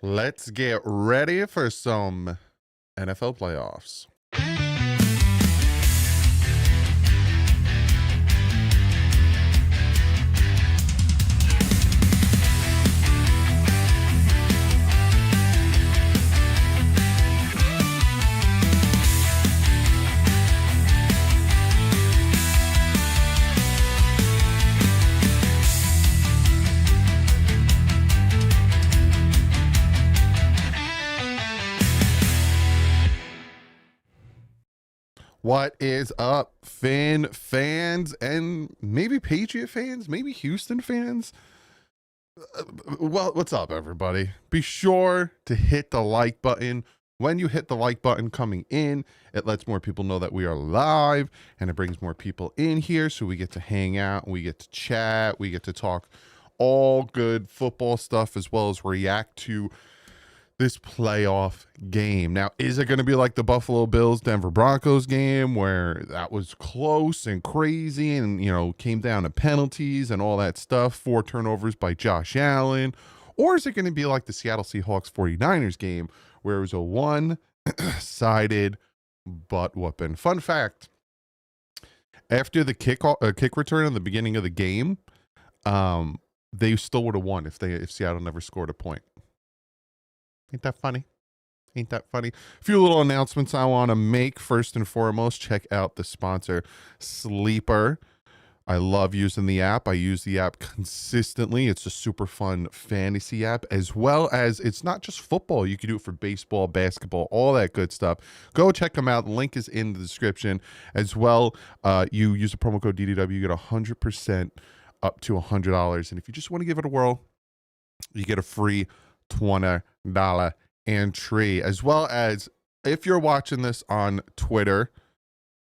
Let's get ready for some NFL playoffs. What is up, fans, and maybe Patriot fans, maybe Houston fans? Well, what's up, everybody? Be sure to hit the like button. When you hit the like button coming in, it lets more people know that we are live, and it brings more people in here, so we get to hang out, we get to chat, we get to talk all good football stuff, as well as react to this playoff game. Now, is it going to be like the Buffalo Bills Denver Broncos game where that was close and crazy and, came down to penalties and all that stuff, 4 turnovers by Josh Allen? Or is it going to be like the Seattle Seahawks 49ers game where it was a one-sided butt whooping? Fun fact, after the kick return in the beginning of the game, they still would have won if Seattle never scored a point. Ain't that funny? Ain't that funny? A few little announcements I want to make. First and foremost, check out the sponsor, Sleeper. I love using the app. I use the app consistently. It's a super fun fantasy app, as well as it's not just football. You can do it for baseball, basketball, all that good stuff. Go check them out. The link is in the description. As well, you use the promo code DDW, you get 100% up to $100. And if you just want to give it a whirl, you get a free $20 entry, as well as if you're watching this on Twitter,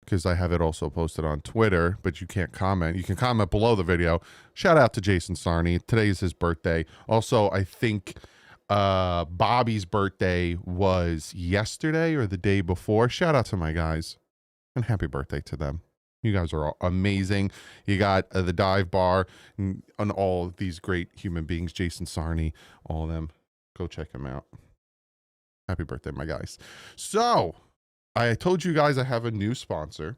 because I have it also posted on Twitter, but you can't comment. You can comment below the video. Shout out to Jason Sarney. Today is his birthday. Also, I think Bobby's birthday was yesterday or the day before. Shout out to my guys and happy birthday to them. You guys are all amazing. You got the dive bar and all of these great human beings, Jason Sarney, all of them. Go check him out. Happy birthday, my guys. So, I told you guys I have a new sponsor.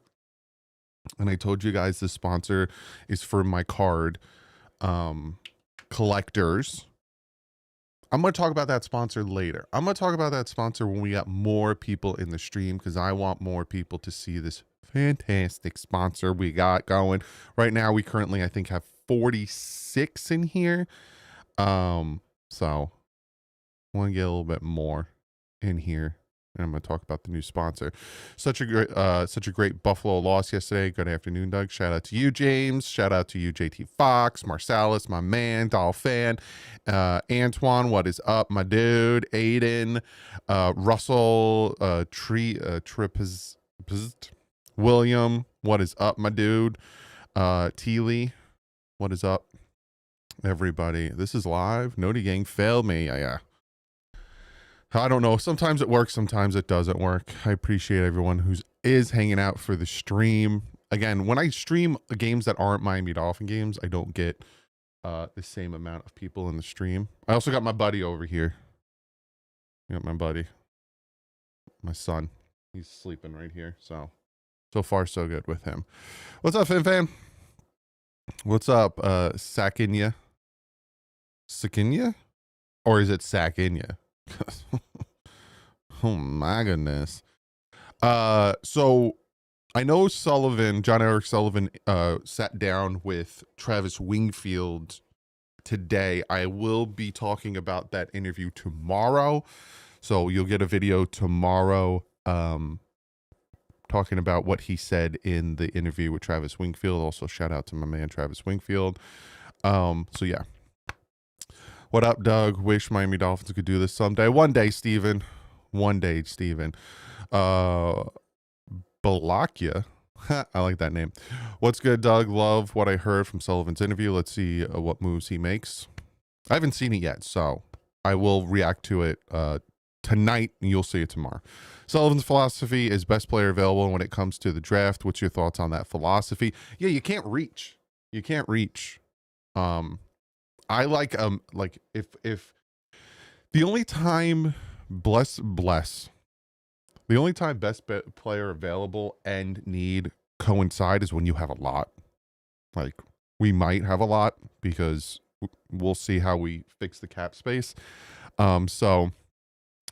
And I told you guys the sponsor is for my card collectors. I'm going to talk about that sponsor later. I'm going to talk about that sponsor when we got more people in the stream, because I want more people to see this fantastic sponsor we got going. Right now, we currently, I think, have 46 in here. So I want to get a little bit more in here, and I'm going to talk about the new sponsor. Such a great Buffalo loss yesterday. Good afternoon, Doug. Shout out to you, James. Shout out to you, JT Fox, Marsalis, my man, Doll Fan, Antoine. What is up, my dude? Aiden, Russell, Trippez, William. What is up, my dude? Teely. What is up, everybody? This is live. Noti Gang failed me. Yeah. I don't know. Sometimes it works. Sometimes it doesn't work. I appreciate everyone who is hanging out for the stream. Again, when I stream games that aren't Miami Dolphin games, I don't get the same amount of people in the stream. I also got my buddy over here. I got my buddy. My son. He's sleeping right here. So far, so good with him. What's up, Fan? What's up, Sakinya? Sakinya? Or is it Sakinya? Oh my goodness. So I know John Eric Sullivan sat down with Travis Wingfield today. I will be talking about that interview tomorrow. So you'll get a video tomorrow talking about what he said in the interview with Travis Wingfield. Also, shout out to my man Travis Wingfield. So yeah. What up, Doug? Wish Miami Dolphins could do this someday. One day, Steven. One day, Steven. Balakia. I like that name. What's good, Doug? Love what I heard from Sullivan's interview. Let's see what moves he makes. I haven't seen it yet, so I will react to it tonight, and you'll see it tomorrow. Sullivan's philosophy is best player available when it comes to the draft. What's your thoughts on that philosophy? Yeah, you can't reach. You can't reach. I like if The only time, bless, the only time best player available and need coincide is when you have a lot. Like, we might have a lot because we'll see how we fix the cap space. So,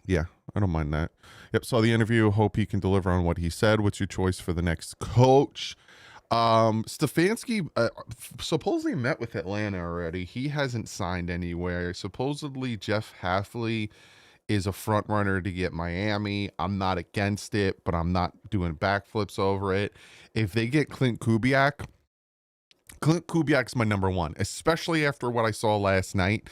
yeah, I don't mind that. Yep, saw the interview. Hope he can deliver on what he said. What's your choice for the next coach? Stefanski supposedly met with Atlanta already. He hasn't signed anywhere. Supposedly Jeff Hafley is a front runner to get Miami. I'm not against it, but I'm not doing backflips over it. If they get Clint Kubiak's my number one, especially after what I saw last night.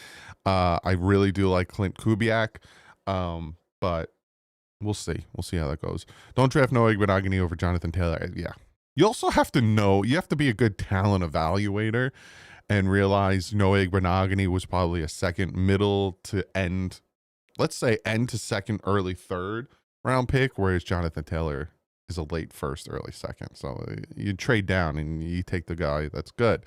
I really do like Clint Kubiak, but we'll see. We'll see how that goes. Don't draft Noah Igbinoghene over Jonathan Taylor. Yeah. You also have to know, you have to be a good talent evaluator and realize Noah Igbinoghene was probably a second, middle to end, let's say end to second, early third round pick, whereas Jonathan Taylor is a late first, early second. So you trade down and you take the guy that's good.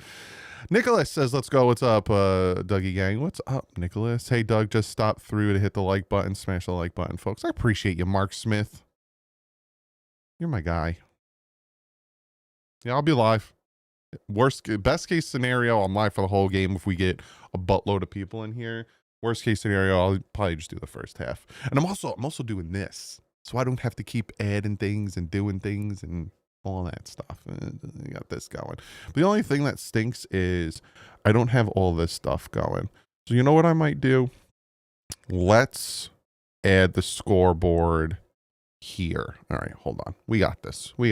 Nicholas says, let's go. What's up, Dougie gang? What's up, Nicholas? Hey, Doug, just stop through to hit the like button. Smash the like button, folks. I appreciate you, Mark Smith. You're my guy. Yeah, I'll be live. Best case scenario, I'm live for the whole game if we get a buttload of people in here. Worst case scenario, I'll probably just do the first half. And I'm also doing this, so I don't have to keep adding things and doing things and all that stuff. I got this going. The only thing that stinks is I don't have all this stuff going. So you know what I might do? Let's add the scoreboard here. All right, hold on. We got this. We'll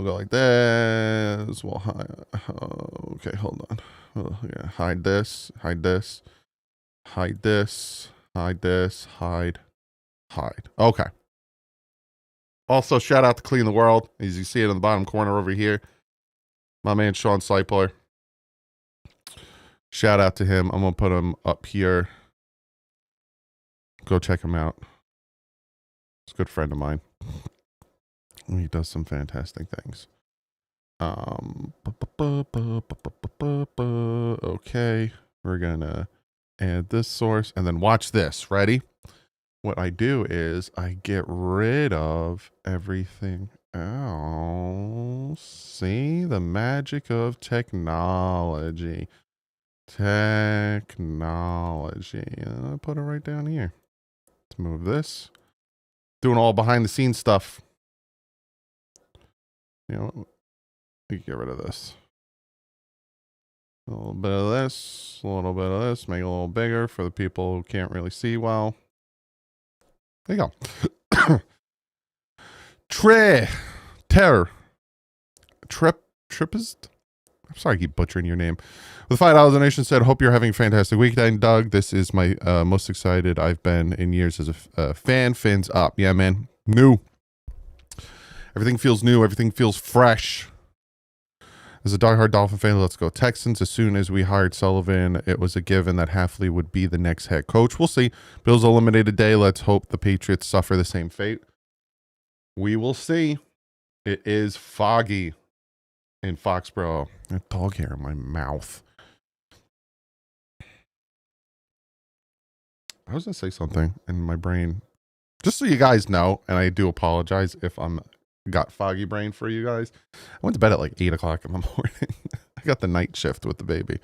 go like this. We'll hide. Okay, hold on. Oh, yeah, hide this. Okay. Also, shout out to Clean the World. As you see it in the bottom corner over here. My man Sean Seipler. Shout out to him. I'm going to put him up here. Go check him out. He's a good friend of mine. He does some fantastic things. Okay. We're going to add this source. And then watch this. Ready? What I do is I get rid of everything else. See the magic of technology. And I put it right down here. Let's move this. Doing all behind the scenes stuff. You know, we can get rid of this. A little bit of this, make it a little bigger for the people who can't really see well. There you go. Trippist? I'm sorry I keep butchering your name. With $5 donation said, hope you're having a fantastic weekend, Doug. This is my most excited I've been in years as a fan. Fins up. Yeah, man. New. Everything feels new. Everything feels fresh. As a diehard Dolphin fan, let's go Texans. As soon as we hired Sullivan, it was a given that Hafley would be the next head coach. We'll see. Bills eliminated day. Let's hope the Patriots suffer the same fate. We will see. It is foggy in Foxborough. A dog hair in my mouth. I was going to say something in my brain. Just so you guys know, and I do apologize if I'm got foggy brain for you guys. I went to bed at like 8 o'clock in the morning. I got the night shift with the baby.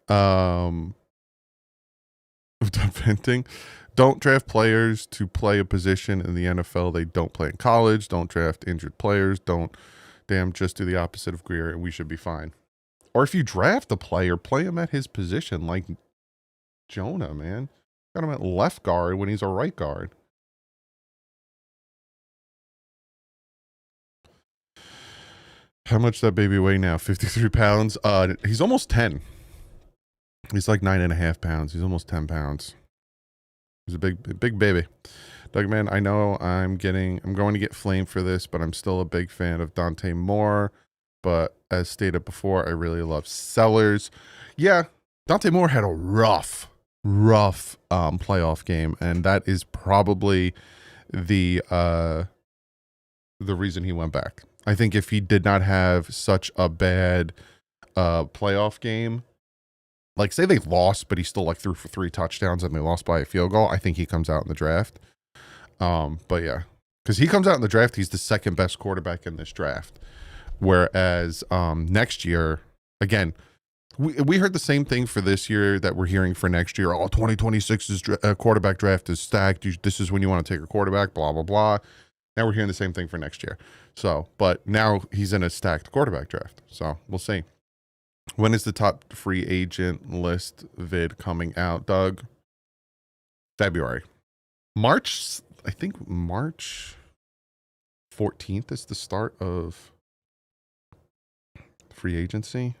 I'm done venting. Don't draft players to play a position in the NFL they don't play in college. Don't draft injured players. Just do the opposite of Greer and we should be fine. Or if you draft a player, play him at his position like Jonah, man. Got him at left guard when he's a right guard. How much that baby weigh now? 53 pounds. He's almost 10. He's like 9.5 pounds. He's almost 10 pounds. He's a big baby. Doug, man, I know I'm going to get flamed for this, but I'm still a big fan of Dante Moore. But as stated before, I really love Sellers. Yeah, Dante Moore had a rough playoff game, and that is probably the reason he went back. I think if he did not have such a bad playoff game, like say they lost, but he still like threw for 3 touchdowns and they lost by a field goal, I think he comes out in the draft. But yeah, because he comes out in the draft, he's the second best quarterback in this draft. Whereas next year, again, we heard the same thing for this year that we're hearing for next year. Oh, 2026's quarterback draft is stacked. This is when you want to take a quarterback, blah, blah, blah. Now we're hearing the same thing for next year. So, but now he's in a stacked quarterback draft. So we'll see. When is the top free agent list vid coming out, Doug? February. March, I think March 14th is the start of free agency.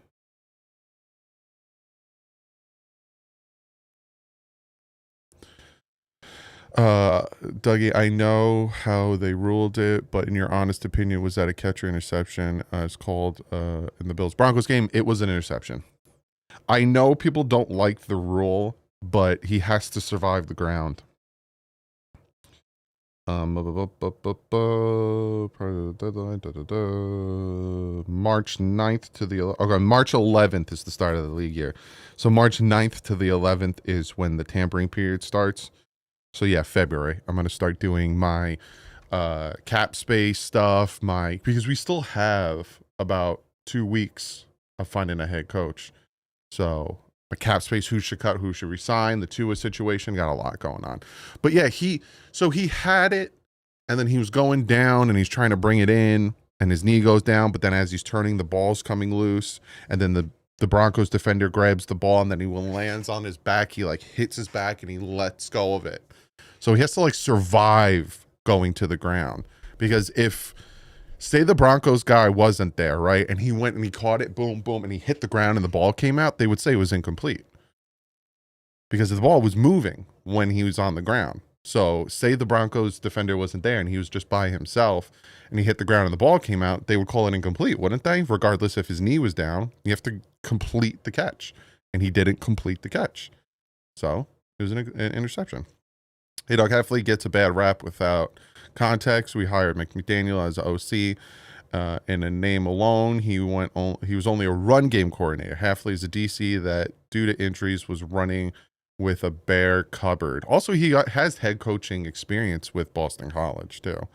Dougie, I know how they ruled it, but in your honest opinion, was that a catcher interception? It's called in the Bills-Broncos game. It was an interception. I know people don't like the rule, but he has to survive the ground. Part of the deadline. March 9th to the okay, March 11th is the start of the league year. So March 9th to the 11th is when the tampering period starts. So yeah, February. I'm gonna start doing my cap space stuff, because we still have about 2 weeks of finding a head coach. So a cap space, who should cut, who should resign, the Tua situation, got a lot going on. But yeah, he had it, and then he was going down, and he's trying to bring it in, and his knee goes down, but then as he's turning, the ball's coming loose, and then the Broncos defender grabs the ball, and then he lands on his back. He like hits his back, and he lets go of it. So he has to like survive going to the ground, because if, say the Broncos guy wasn't there, right, and he went and he caught it, boom, boom, and he hit the ground and the ball came out, they would say it was incomplete because the ball was moving when he was on the ground. So say the Broncos defender wasn't there and he was just by himself and he hit the ground and the ball came out, they would call it incomplete, wouldn't they? Regardless if his knee was down, you have to complete the catch, and he didn't complete the catch. So it was an interception. Hey, Doug, Heffley gets a bad rap without context. We hired McDaniel as OC. In a name alone, he was only a run game coordinator. Heffley is a DC that, due to injuries, was running with a bare cupboard. Also, he has head coaching experience with Boston College, too.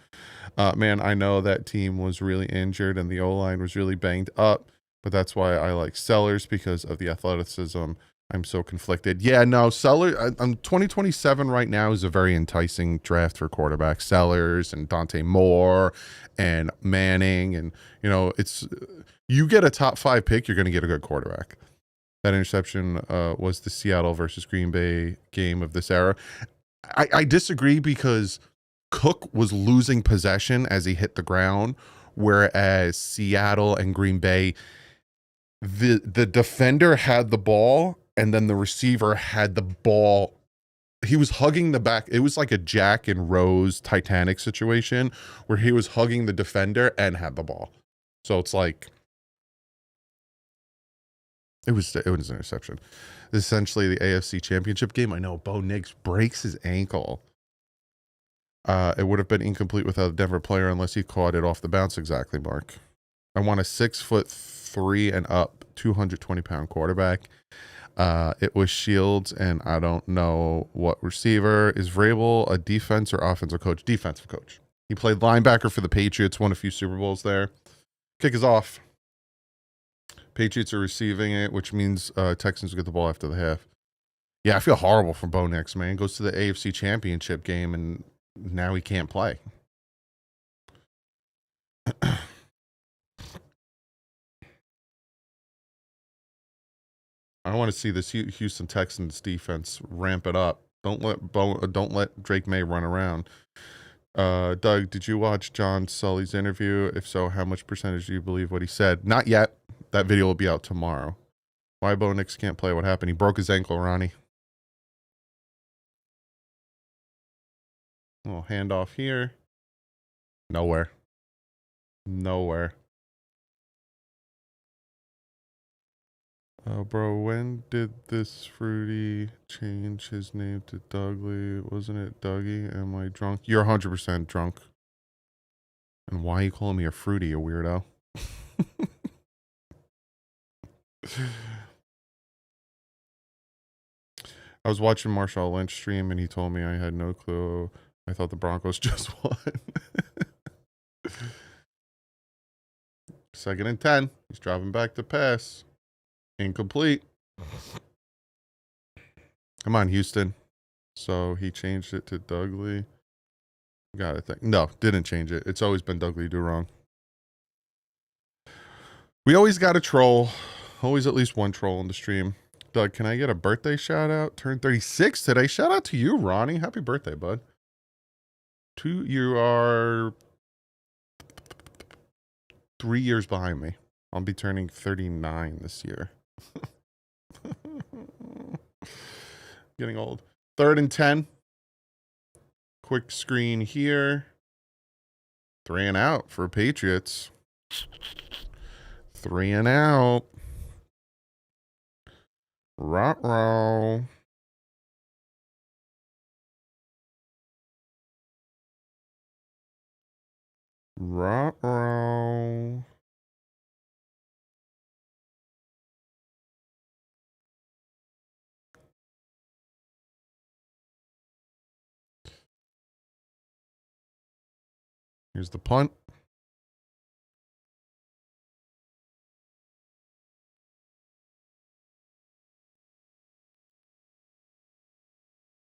Man, I know that team was really injured and the O-line was really banged up, but that's why I like Sellers, because of the athleticism. I'm so conflicted. Yeah, no, Sellers, 2027 right now is a very enticing draft for quarterbacks. Sellers and Dante Moore and Manning. And, you get a top 5 pick, you're going to get a good quarterback. That interception was the Seattle versus Green Bay game of this era. I disagree, because Cook was losing possession as he hit the ground, whereas Seattle and Green Bay, the defender had the ball, and then the receiver had the ball. He was hugging the back. It was like a Jack and Rose Titanic situation where he was hugging the defender and had the ball. So it's like, it was an interception. Essentially the AFC Championship game. I know Bo Nix breaks his ankle. It would have been incomplete without a Denver player unless he caught it off the bounce. Exactly, Mark. I want a 6'3" and up, 220-pound quarterback. It was Shields, and I don't know what receiver. Is Vrabel a defense or offensive coach? Defensive coach. He played linebacker for the Patriots, won a few Super Bowls there. Kick is off. Patriots are receiving it, which means Texans get the ball after the half. Yeah, I feel horrible for Bo Nix, man. Goes to the AFC Championship game, and now he can't play. I want to see this Houston Texans defense ramp it up. Don't let Drake May run around. Doug, did you watch John Sully's interview? If so, how much percentage do you believe what he said? Not yet. That video will be out tomorrow. Why Bo Nix can't play? What happened? He broke his ankle, Ronnie. Little handoff here. Nowhere. Bro, when did this fruity change his name to Dougley? Wasn't it Dougie? Am I drunk? You're 100% drunk. And why are you calling me a fruity, you weirdo? I was watching Marshawn Lynch stream, and he told me I had no clue. I thought the Broncos just won. 2nd and 10. He's driving back to pass. Incomplete. Come on, Houston. So he changed it to Dougley. Got to think. No, didn't change it. It's always been DouglieDoWrong. We always got a troll. Always at least one troll in the stream. Doug, can I get a birthday shout out? Turned 36 today. Shout out to you, Ronnie. Happy birthday, bud. You are 3 years behind me. I'll be turning 39 this year. Getting old. 3rd and 10. Quick screen here. 3 and out for Patriots. 3 and out. Ruh-roh. Ruh-roh. Here's the punt.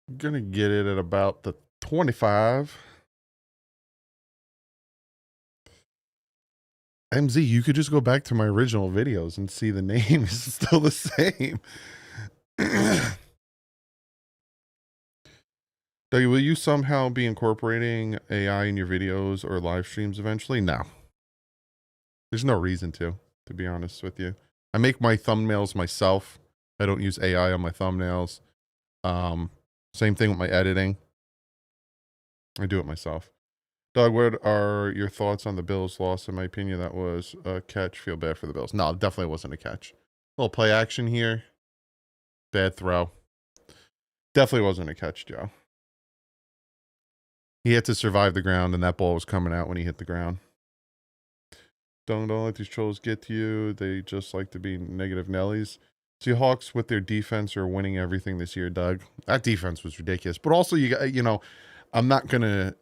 I'm gonna get it at about the 25. MZ, you could just go back to my original videos and see the name is still the same. Will you somehow be incorporating AI in your videos or live streams eventually? No. There's no reason to be honest with you. I make my thumbnails myself. I don't use AI on my thumbnails. Same thing with my editing. I do it myself. Doug, what are your thoughts on the Bills' loss? In my opinion, that was a catch. Feel bad for the Bills. No, definitely wasn't a catch. A little play action here. Bad throw. Definitely wasn't a catch, Joe. He had to survive the ground, and that ball was coming out when he hit the ground. Don't let these trolls get to you. They just like to be negative Nellies. Seahawks with their defense are winning everything this year, Doug. That defense was ridiculous. But also, I'm not going to,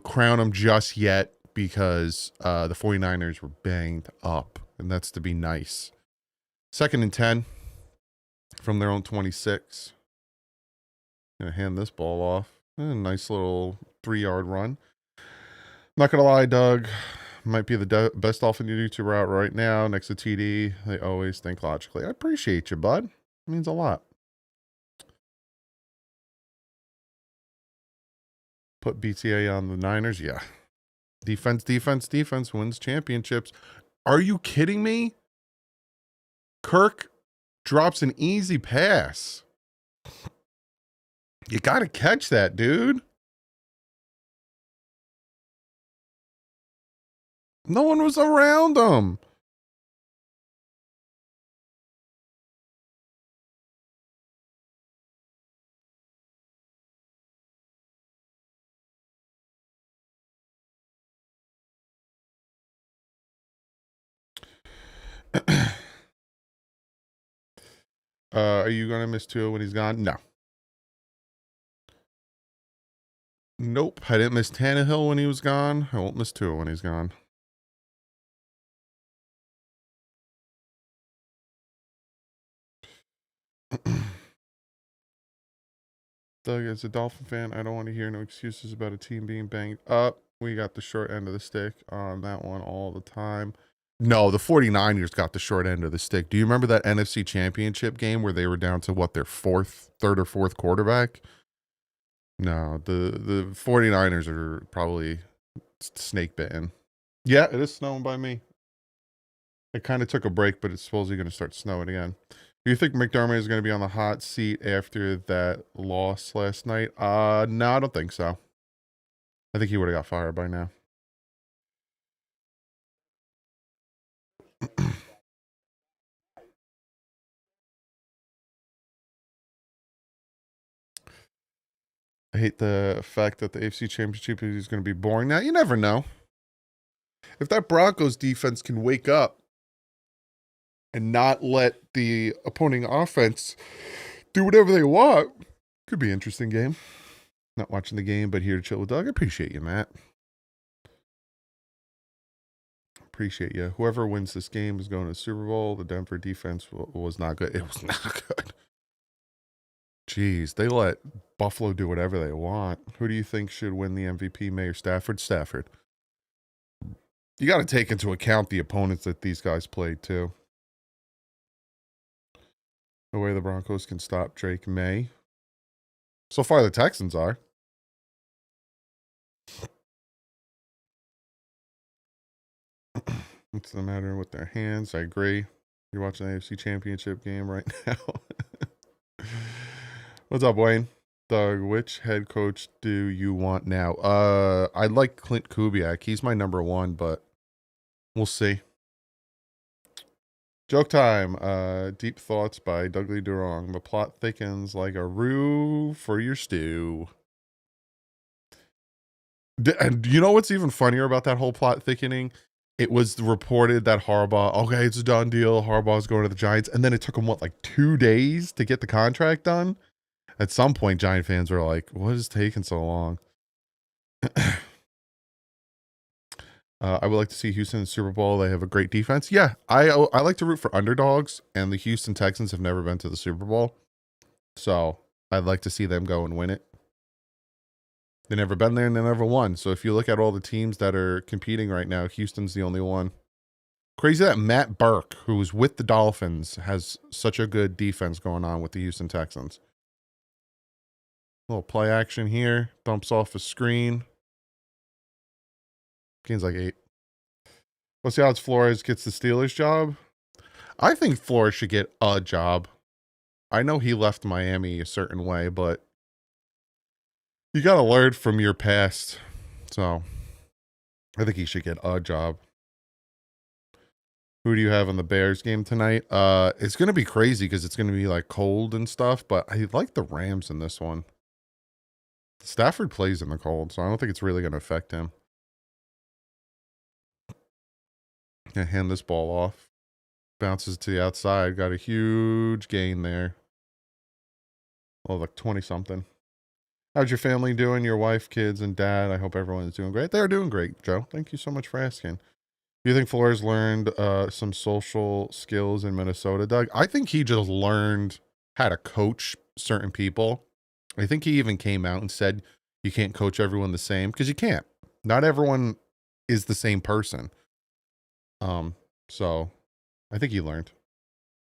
crown them just yet because the 49ers were banged up, and that's to be nice. 2nd and 10 from their own 26. Gonna hand this ball off. Nice little 3-yard run. Not gonna lie, Doug. Might be the best offensive YouTube route right now next to TD. They always think logically. I appreciate you, bud. It means a lot. Put BTA on the Niners. Yeah. Defense wins championships. Are you kidding me? Kirk drops an easy pass. You got to catch that, dude. No one was around him. Are you going to miss Tua when he's gone? No. Nope. I didn't miss Tannehill when he was gone. I won't miss Tua when he's gone. Doug, as a Dolphin fan, I don't want to hear no excuses about a team being banged up. We got the short end of the stick on that one all the time. No, the 49ers got the short end of the stick. Do you remember that NFC Championship game where they were down to their third or fourth quarterback? No, the 49ers are probably snake bitten. Yeah, it is snowing by me. It kind of took a break, but it's supposedly going to start snowing again. Do you think McDermott is going to be on the hot seat after that loss last night? No, I don't think so. I think he would have got fired by now. I hate the fact that the AFC Championship is going to be boring. Now, you never know. If that Broncos defense can wake up and not let the opposing offense do whatever they want. Could be an interesting game. Not watching the game, but here to chill with Doug. I appreciate you, Matt. Appreciate you. Whoever wins this game is going to the Super Bowl. The Denver defense was not good. It was not good. Jeez, they let Buffalo do whatever they want. Who do you think should win the MVP, May or Stafford? Stafford. You got to take into account the opponents that these guys played, too. No way the Broncos can stop Drake May. So far, the Texans are. What's the matter with their hands? I agree. You're watching the AFC Championship game right now. What's up, Wayne? Doug, which head coach do you want now? I like Clint Kubiak. He's my number one, but we'll see. Joke time. Deep thoughts by DouglieDoWrong. The plot thickens like a roux for your stew. And you know what's even funnier about that whole plot thickening? It was reported that Harbaugh, okay, it's a done deal. Harbaugh's going to the Giants. And then it took him, what, like 2 days to get the contract done? At some point, Giant fans were like, what is taking so long? I would like to see Houston in the Super Bowl. They have a great defense. Yeah, I like to root for underdogs, and the Houston Texans have never been to the Super Bowl. So I'd like to see them go and win it. They've never been there and they never won. So if you look at all the teams that are competing right now, Houston's the only one. Crazy that Matt Burke, who's with the Dolphins, has such a good defense going on with the Houston Texans. Little play action here. Dumps off a screen. Gains like 8. What's the odds Flores gets the Steelers job? I think Flores should get a job. I know he left Miami a certain way, but you got to learn from your past. So I think he should get a job. Who do you have in the Bears game tonight? It's going to be crazy because it's going to be like cold and stuff, but I like the Rams in this one. Stafford plays in the cold, so I don't think it's really going to affect him. Gonna hand this ball off. Bounces to the outside. Got a huge gain there. Oh, like 20-something. How's your family doing? Your wife, kids, and dad? I hope everyone is doing great. They're doing great, Joe. Thank you so much for asking. Do you think Flores learned some social skills in Minnesota, Doug? I think he just learned how to coach certain people. I think he even came out and said you can't coach everyone the same, because you can't. Not everyone is the same person. So I think he learned.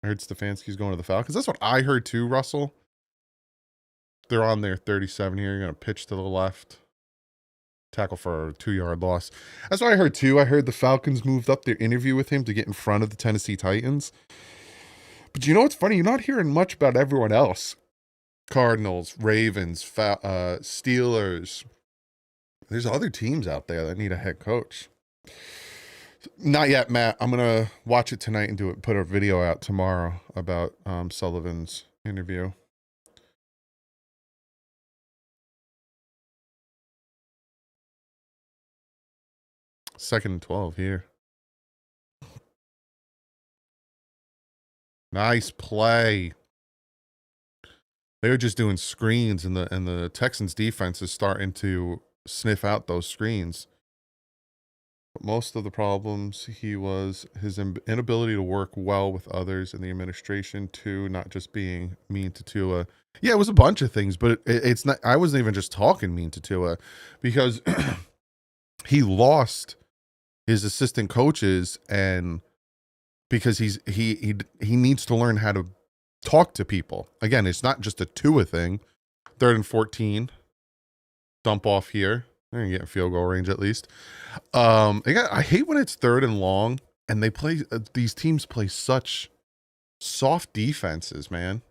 I heard Stefanski's going to the Falcons. That's what I heard too, Russell. They're on their 37 here. You're going to pitch to the left. Tackle for a 2-yard loss. That's what I heard too. I heard the Falcons moved up their interview with him to get in front of the Tennessee Titans. But you know what's funny? You're not hearing much about everyone else. Cardinals, Ravens, Steelers. There's other teams out there that need a head coach. Not yet, Matt. I'm going to watch it tonight and put a video out tomorrow about Sullivan's interview. Second and 12 here. Nice play. They were just doing screens, and the Texans defense is starting to sniff out those screens. But most of the problems was his inability to work well with others in the administration too, not just being mean to Tua. Yeah, it was a bunch of things, but it's not. I wasn't even just talking mean to Tua, because he lost his assistant coaches, and because he needs to learn how to talk to people. Again, it's not just a Tua thing. 3rd and 14. Dump off here. They're gonna get in field goal range at least. I hate when it's 3rd and long, and they play. These teams play such soft defenses, man.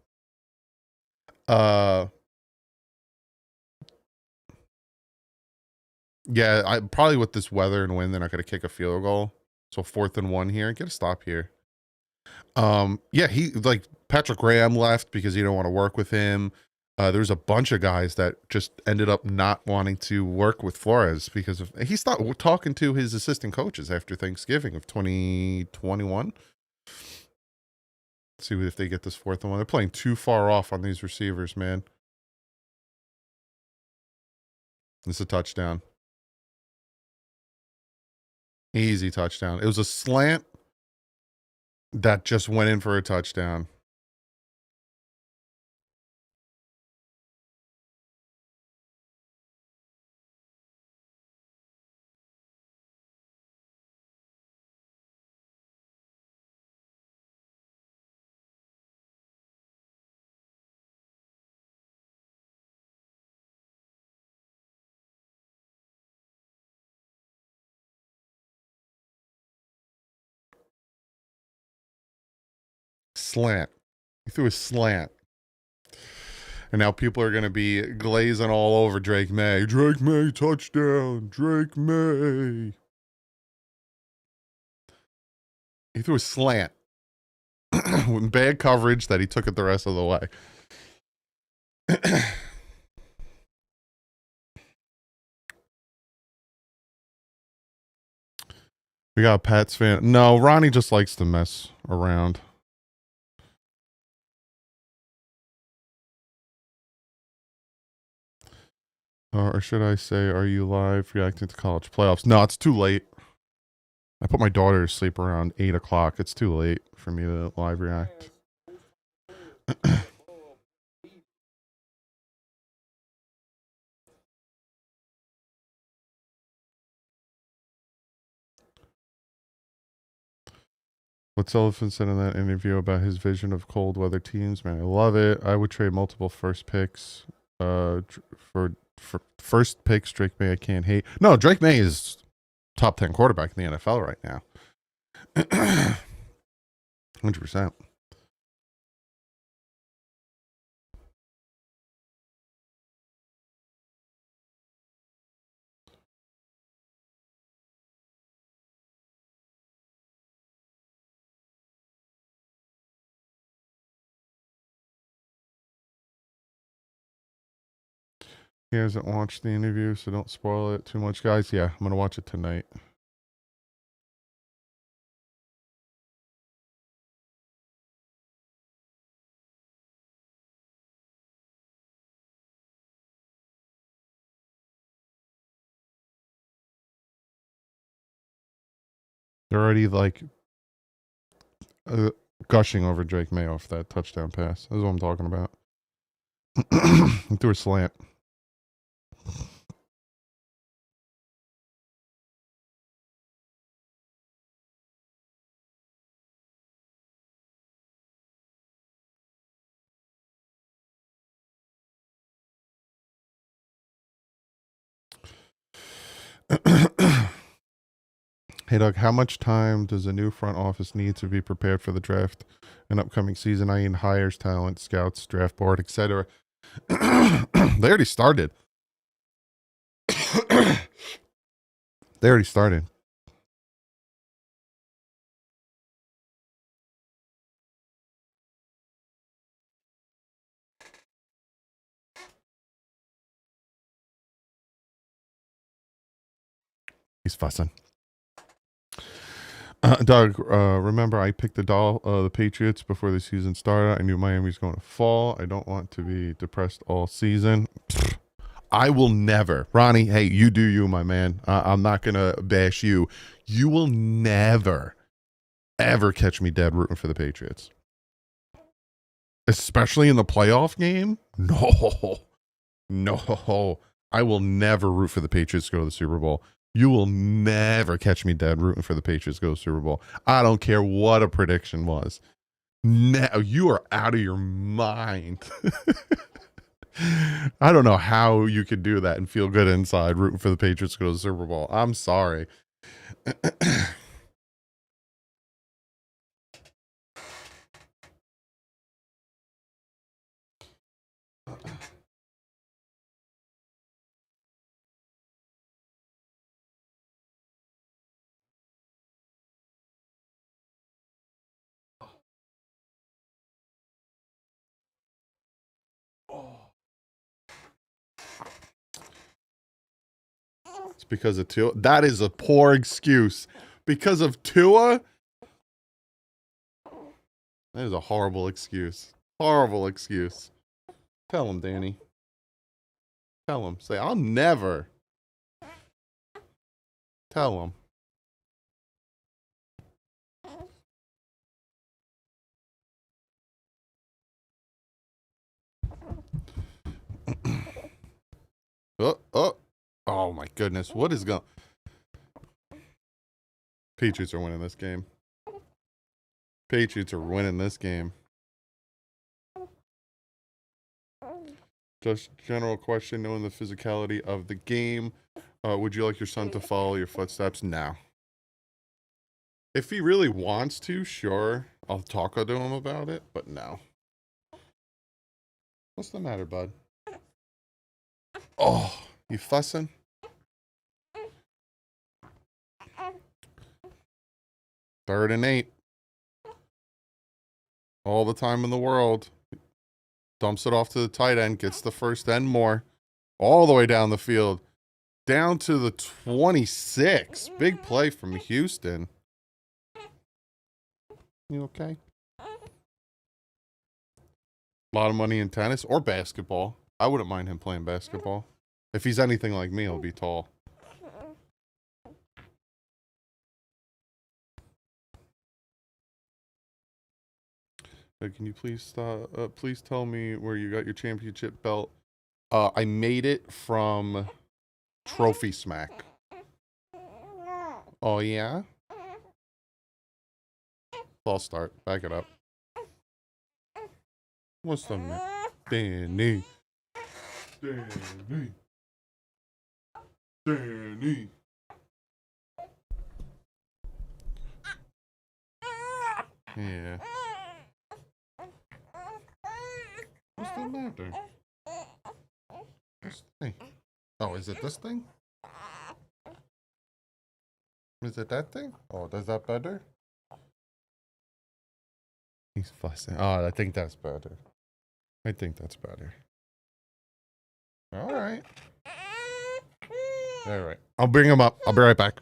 Yeah, I probably with this weather and wind, they're not gonna kick a field goal. So 4th and 1 here. Get a stop here. Yeah, he like Patrick Graham left because he didn't want to work with him. There was a bunch of guys that just ended up not wanting to work with Flores because he stopped talking to his assistant coaches after Thanksgiving of 2021. Let's see if they get this fourth one. They're playing too far off on these receivers, man. It's a touchdown. Easy touchdown. It was a slant that just went in for a touchdown. Slant. He threw a slant. And now people are going to be glazing all over Drake May. Drake May touchdown. Drake May. He threw a slant. With bad coverage that he took it the rest of the way. We got a Pats fan. No, Ronnie just likes to mess around. Or should I say, are you live reacting to college playoffs? No, it's too late. I put my daughter to sleep around 8 o'clock. It's too late for me to live react. What Sullivan said in that interview about his vision of cold weather teams, man, I love it. I would trade multiple first picks for first picks. Drake May, I can't hate. No, Drake May is top 10 quarterback in the NFL right now. 100%. He hasn't watched the interview, so don't spoil it too much, guys. Yeah, I'm going to watch it tonight. They're already like gushing over Drake May off that touchdown pass. That's what I'm talking about. He threw a slant. Hey, Doug, how much time does a new front office need to be prepared for the draft and upcoming season? I mean, hires, talent, scouts, draft board, etc. They already started. They already started. He's fussing. Doug, remember I picked the Patriots before the season started. I knew Miami's going to fall. I don't want to be depressed all season. I will never. Ronnie, hey, you do you, my man. I'm not going to bash you. You will never, ever catch me dead rooting for the Patriots. Especially in the playoff game? No. I will never root for the Patriots to go to the Super Bowl. You will never catch me dead rooting for the Patriots to go to the Super Bowl. I don't care what a prediction was. Now you are out of your mind. I don't know how you could do that and feel good inside rooting for the Patriots to go to the Super Bowl. I'm sorry. It's because of Tua. That is a poor excuse. Because of Tua? That is a horrible excuse. Horrible excuse. Tell him, Danny. Tell him. Say, I'll never. Tell him. Oh my goodness. What is going? Patriots are winning this game. Patriots are winning this game. Just general question, knowing the physicality of the game. Would you like your son to follow your footsteps? No. If he really wants to, sure. I'll talk to him about it, but no. What's the matter, bud? Oh, you fussing? Third and 8. All the time in the world. Dumps it off to the tight end, gets the first and more. All the way down the field. Down to the 26. Big play from Houston. You okay? A lot of money in tennis or basketball. I wouldn't mind him playing basketball. If he's anything like me, he'll be tall. Can you please please tell me where you got your championship belt? I made it from Trophy Smack. Oh yeah? False start. Back it up. What's the name? Danny. Danny. Danny. Yeah. What's the matter? This thing. Oh, is it this thing? Is it that thing? Oh, does that better? He's fussing. Oh, I think that's better. I think that's better. All right. All right. I'll bring him up. I'll be right back.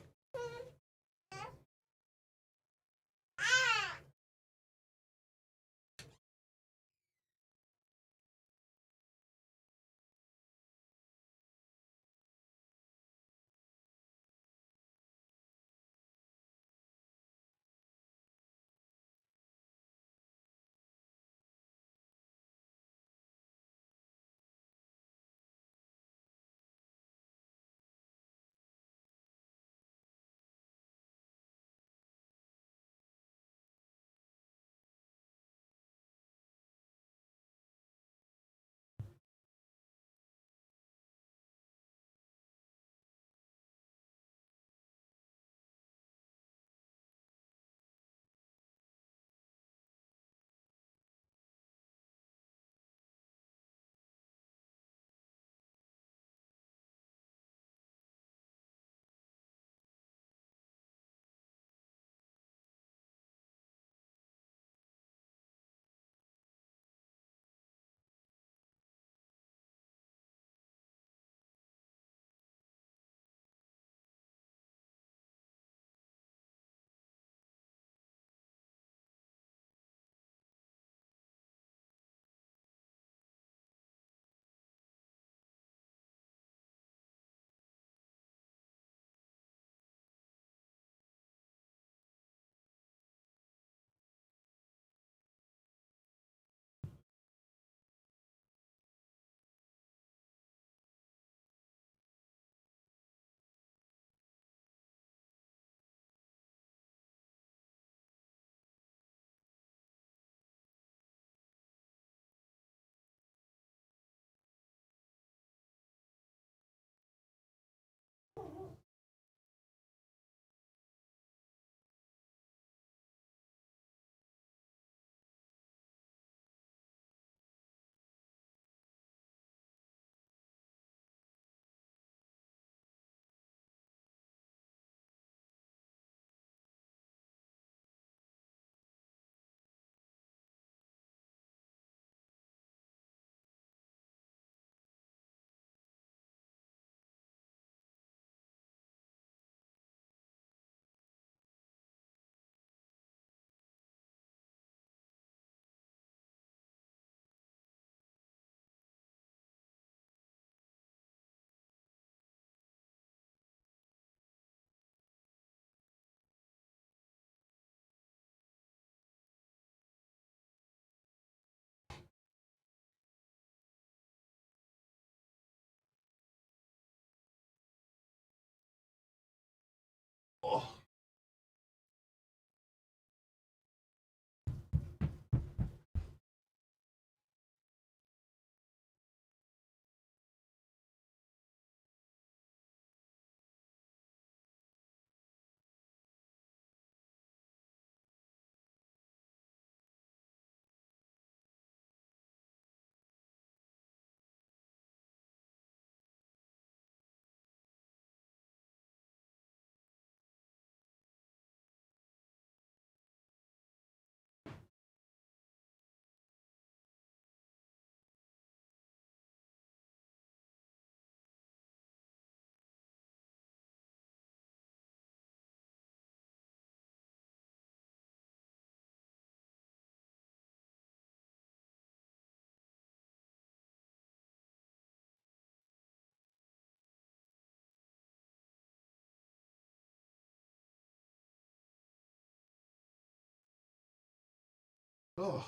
Oh,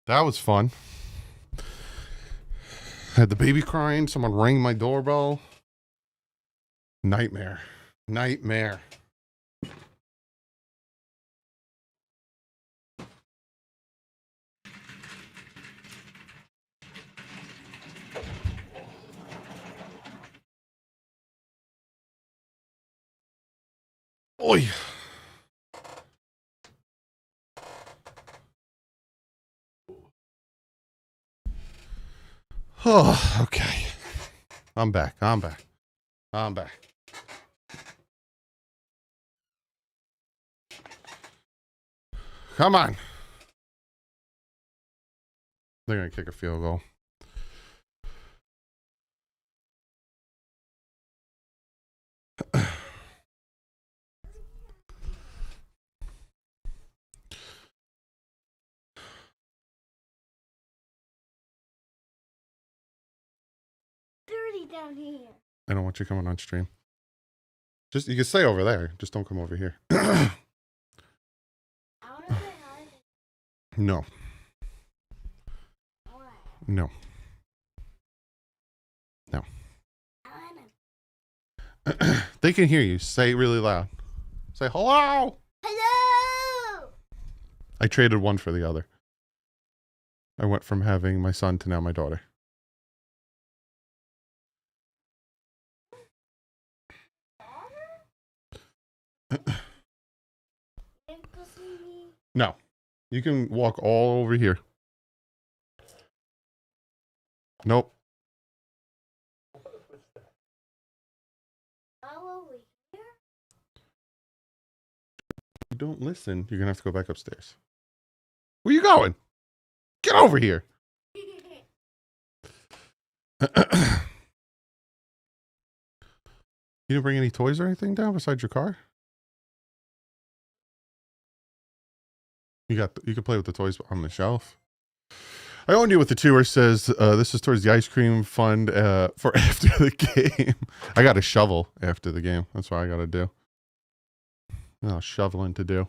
that was fun. Had the baby crying. Someone rang my doorbell. Nightmare. Nightmare. Oi. Oh, okay. I'm back. I'm back. I'm back. Come on. They're going to kick a field goal. Dirty down here. I don't want you coming on stream. Just, you can stay over there. Just don't come over here. I want to say hi. No. Why? No. No. I want to. They can hear you. Say it really loud. Say hello. Hello. I traded one for the other. I went from having my son to now my daughter. No. You can walk all over here. Nope. All over here? You don't listen. You're going to have to go back upstairs. Where you going? Get over here. You didn't bring any toys or anything down besides your car? You can play with the toys on the shelf. I owned you with the tour says this is towards the ice cream fund for after the game. I got a shovel after the game. That's what I got to do. No, shoveling to do.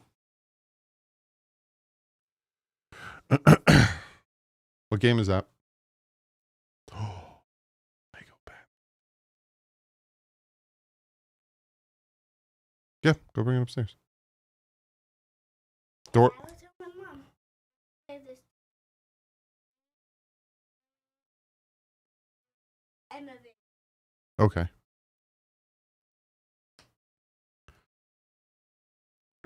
What game is that? Oh, I go back. Yeah, go bring it upstairs. Door. I was with my mom. Say this. End of it. Okay.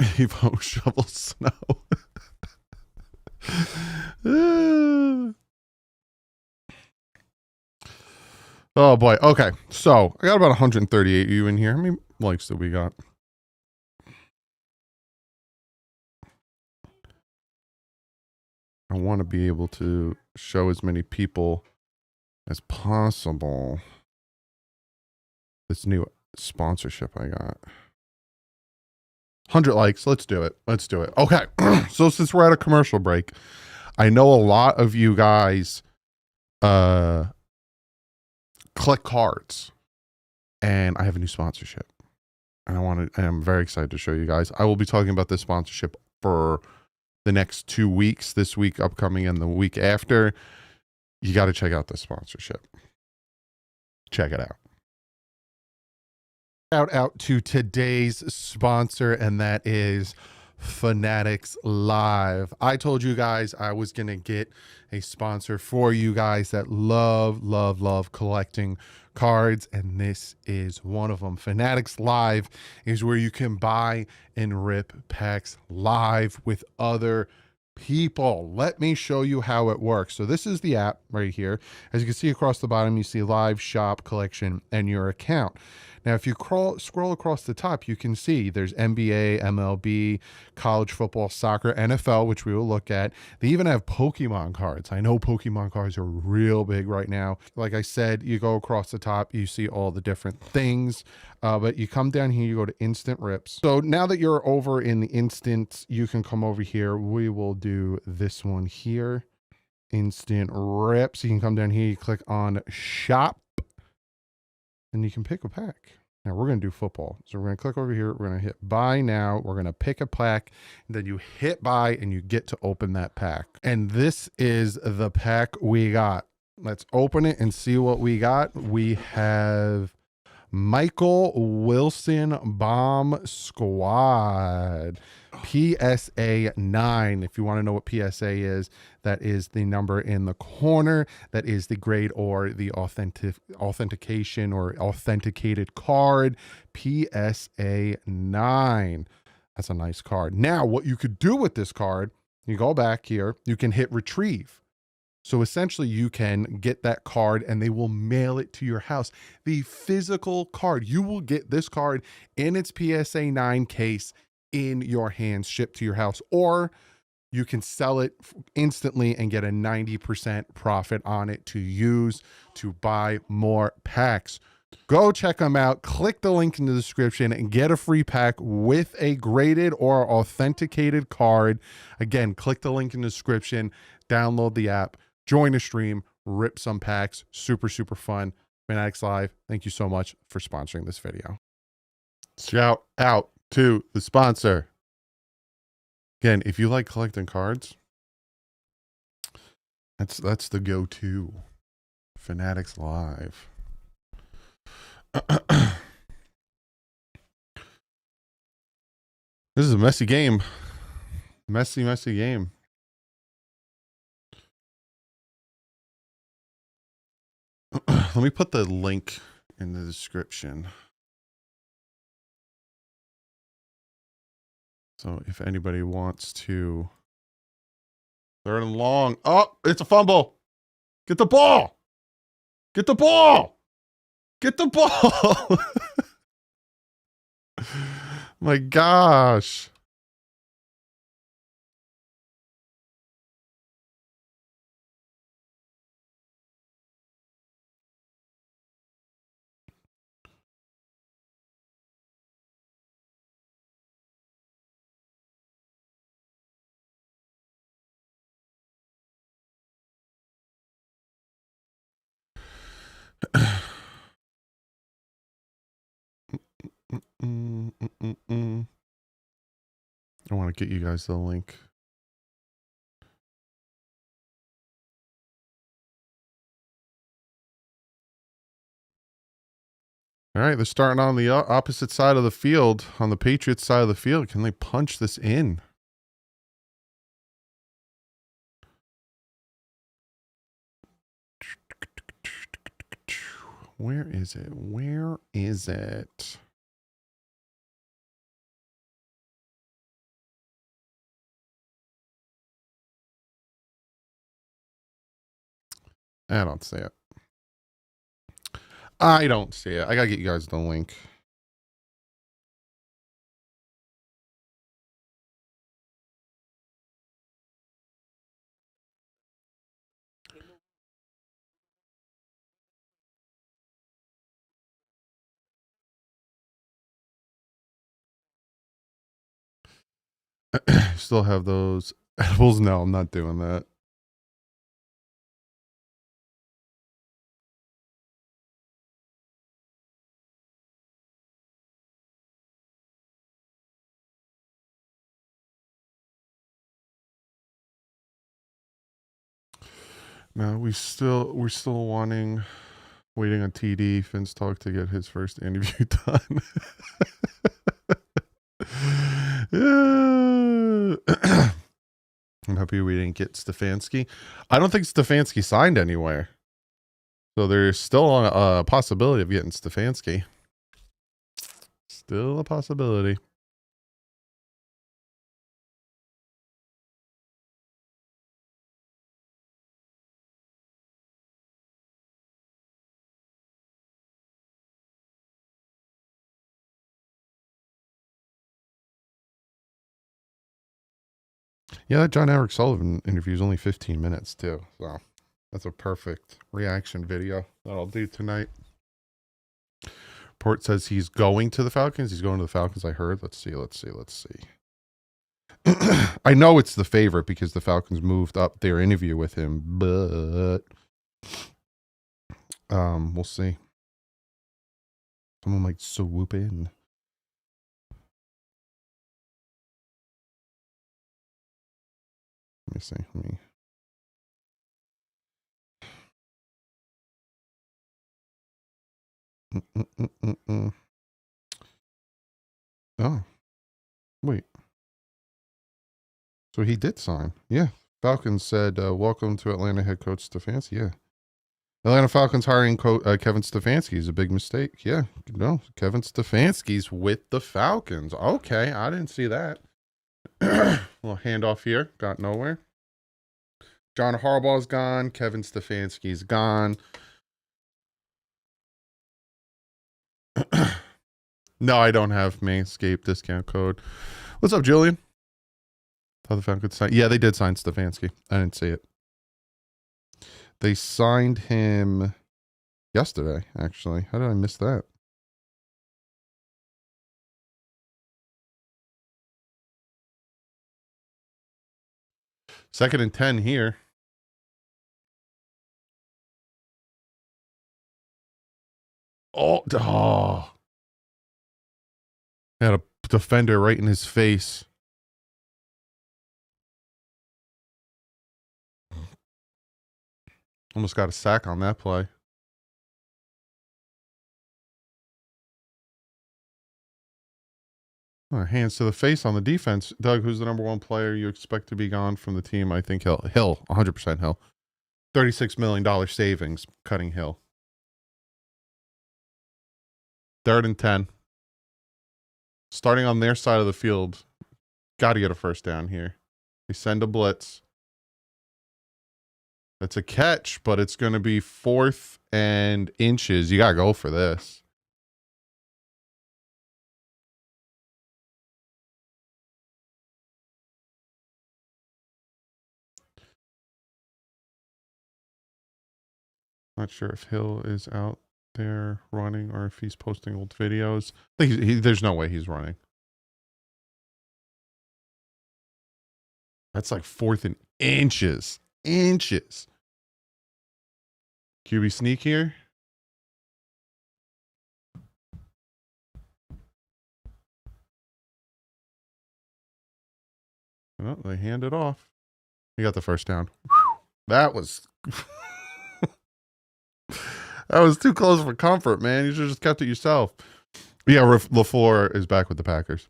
Evo shovel snow. Oh boy. Okay. So I got about 138 of you in here. How many likes do we got? I want to be able to show as many people as possible this new sponsorship I got. 100 likes. Let's do it. Let's do it. Okay. So since we're at a commercial break, I know a lot of you guys collect cards, and I have a new sponsorship. And I'm very excited to show you guys. I will be talking about this sponsorship for the next 2 weeks, this week upcoming and the week after. You got to check out this sponsorship. Check it out. Shout out to today's sponsor, and that is Fanatics Live. I told you guys I was going to get a sponsor for you guys that love collecting cards, and this is one of them. Fanatics Live is where you can buy and rip packs live with other people. Let me show you how it works. So this is the app right here. As you can see across the bottom, you see live, shop, collection, and your account. Now, if you scroll across the top, you can see there's NBA, MLB, college football, soccer, NFL, which we will look at. They even have Pokemon cards. I know Pokemon cards are real big right now. Like I said, you go across the top, you see all the different things. But you come down here, you go to instant rips. So now that you're over in the instant, you can come over here. We will do this one here. Instant rips. You can come down here, you click on shop, and you can pick a pack. Now we're going to do football. So we're going to click over here. We're going to hit buy now. We're going to pick a pack. And then you hit buy and you get to open that pack. And this is the pack we got. Let's open it and see what we got. We have Michael Wilson Bomb Squad. PSA 9. If you want to know what PSA is, that is the number in the corner. That is the grade or the authentication or authenticated card. PSA 9. That's a nice card. Now, what you could do with this card, you go back here, you can hit retrieve. So essentially you can get that card and they will mail it to your house. The physical card, you will get this card in its PSA 9 case in your hands, shipped to your house, or you can sell it instantly and get a 90% profit on it to use to buy more packs. Go check them out. Click the link in the description and get a free pack with a graded or authenticated card. Again, click the link in the description, download the app, join the stream, rip some packs. Super, super fun. Fanatics Live, thank you so much for sponsoring this video. Shout out to the sponsor. Again, if you like collecting cards, that's the go-to. Fanatics Live. This is a messy game. Messy game. Let me put the link in the description. So if anybody wants to, third and long. Oh, it's a fumble. Get the ball. Get the ball. Get the ball. My gosh. I want to get you guys the link. All right, they're starting on the opposite side of the field, on the Patriots side of the field. Can they punch this in? Where is it? Where is it? I don't see it. I don't see it. I gotta get you guys the link. Still have those edibles? No, I'm not doing that. No, we're still waiting on TD Finn's talk to get his first interview done. I'm happy we didn't get Stefanski. I don't think Stefanski signed anywhere. So there's still a possibility of getting Stefanski. Still a possibility. Yeah, that John Eric Sullivan interview is only 15 minutes too. So that's a perfect reaction video that I'll do tonight. Port says he's going to the Falcons. He's going to the Falcons, I heard. Let's see. I know it's the favorite because the Falcons moved up their interview with him, but we'll see. Someone might swoop in. Let me see. Oh, wait. So he did sign. Yeah. Falcons said, welcome to Atlanta head coach Stefanski. Yeah. Atlanta Falcons hiring Kevin Stefanski is a big mistake. Yeah. No, Kevin Stefanski's with the Falcons. Okay. I didn't see that. Little handoff here. Got nowhere. John Harbaugh's gone. Kevin Stefanski's gone. No, I don't have Manscaped discount code. What's up, Julian? Thought the Falcons signed. Yeah, they did sign Stefanski. I didn't see it. They signed him yesterday, actually. How did I miss that? Second and 10 here. Oh. Had a defender right in his face. Almost got a sack on that play. Oh, hands to the face on the defense. Doug, who's the number one player you expect to be gone from the team? I think Hill. Hill, 100% Hill. $36 million savings cutting Hill. 3rd and 10. Starting on their side of the field. Got to get a first down here. They send a blitz. It's a catch, but it's going to be 4th and inches. You got to go for this. Not sure if Hill is out there running or if he's posting old videos. I think there's no way he's running. That's like 4th and inches. Inches. QB sneak here. Oh, they hand it off. You got the first down. That was that was too close for comfort, man. You should have just kept it yourself. Yeah, LaFleur is back with the Packers.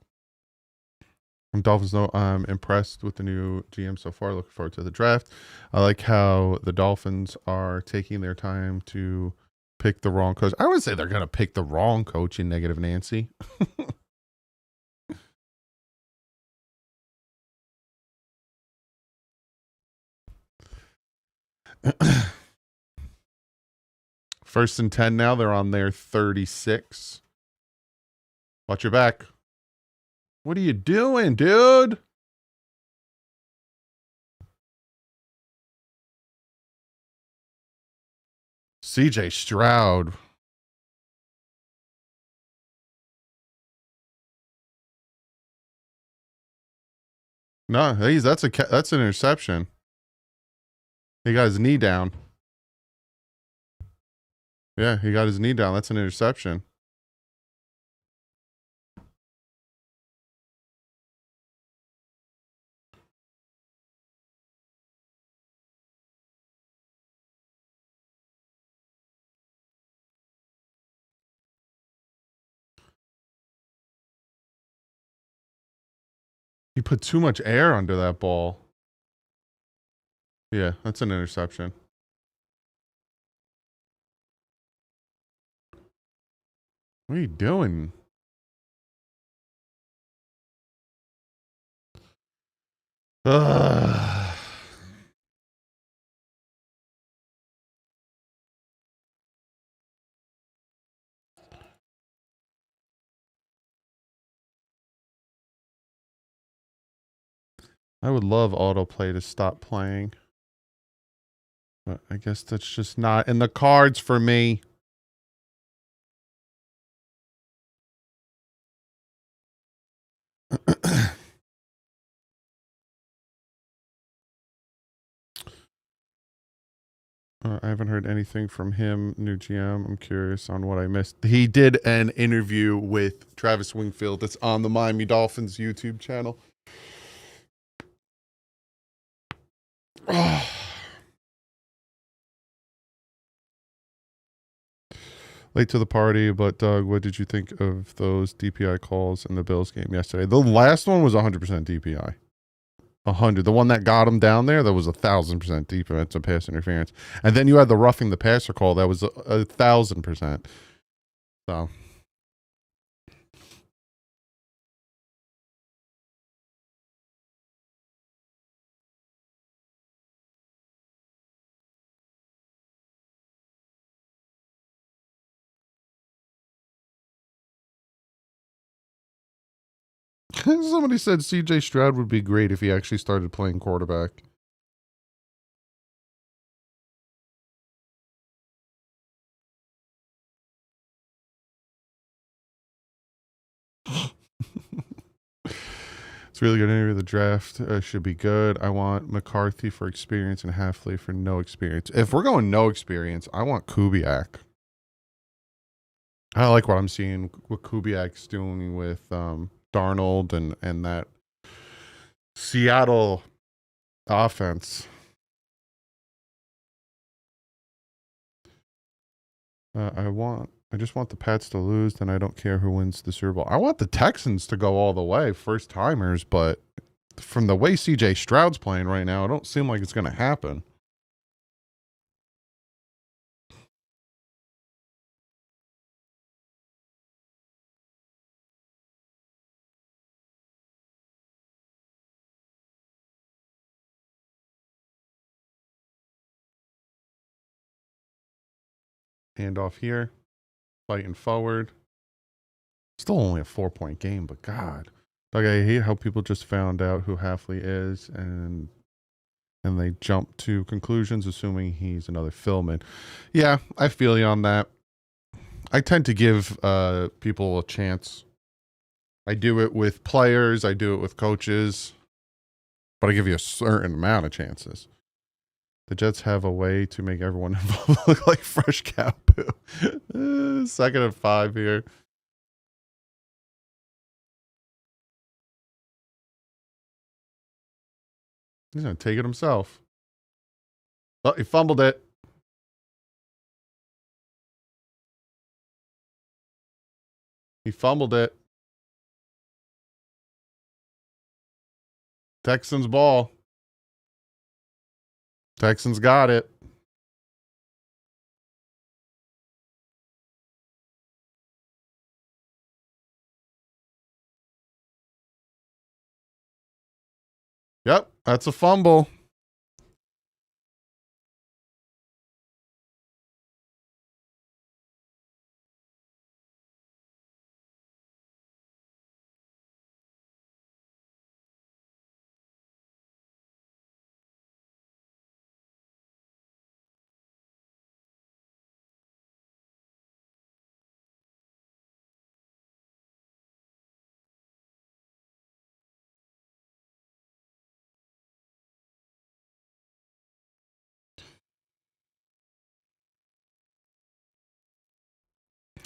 And Dolphins know I'm impressed with the new GM so far. Looking forward to the draft. I like how the Dolphins are taking their time to pick the wrong coach. I would say they're going to pick the wrong coach in Negative Nancy. First and 10 now. They're on their 36. Watch your back. What are you doing, dude? CJ Stroud. No, that's an interception. He got his knee down. Yeah, he got his knee down. That's an interception. He put too much air under that ball. Yeah, that's an interception. What are you doing? Ugh. I would love autoplay to stop playing. But I guess that's just not in the cards for me. I haven't heard anything from him, new GM. I'm curious on what I missed. He did an interview with Travis Wingfield. That's on the Miami Dolphins YouTube channel. Late to the party, but Doug, what did you think of those DPI calls in the Bills game yesterday? The last one was 100% DPI. 100. The one that got him down there, that was 1,000% defensive pass interference. And then you had the roughing the passer call, that was 1,000%. So. Somebody said CJ Stroud would be great if he actually started playing quarterback. It's really good interview. The draft should be good. I want McCarthy for experience and Halfley for no experience. If we're going no experience, I want Kubiak. I like what I'm seeing, what Kubiak's doing with Darnold and that Seattle offense. I just want the Pats to lose, then I don't care who wins the Super Bowl. I want the Texans to go all the way, first timers, but from the way CJ Stroud's playing right now, it don't seem like it's going to happen. Handoff here, fighting forward. Still only a 4-point game, but God. Like, I hate how people just found out who Halfley is and they jump to conclusions assuming he's another Philman. Yeah, I feel you on that. I tend to give people a chance. I do it with players, I do it with coaches, but I give you a certain amount of chances. The Jets have a way to make everyone involved look like fresh cow poo. Second and 5 here. He's going to take it himself. Oh, he fumbled it. He fumbled it. Texans ball. Texans got it. Yep, that's a fumble.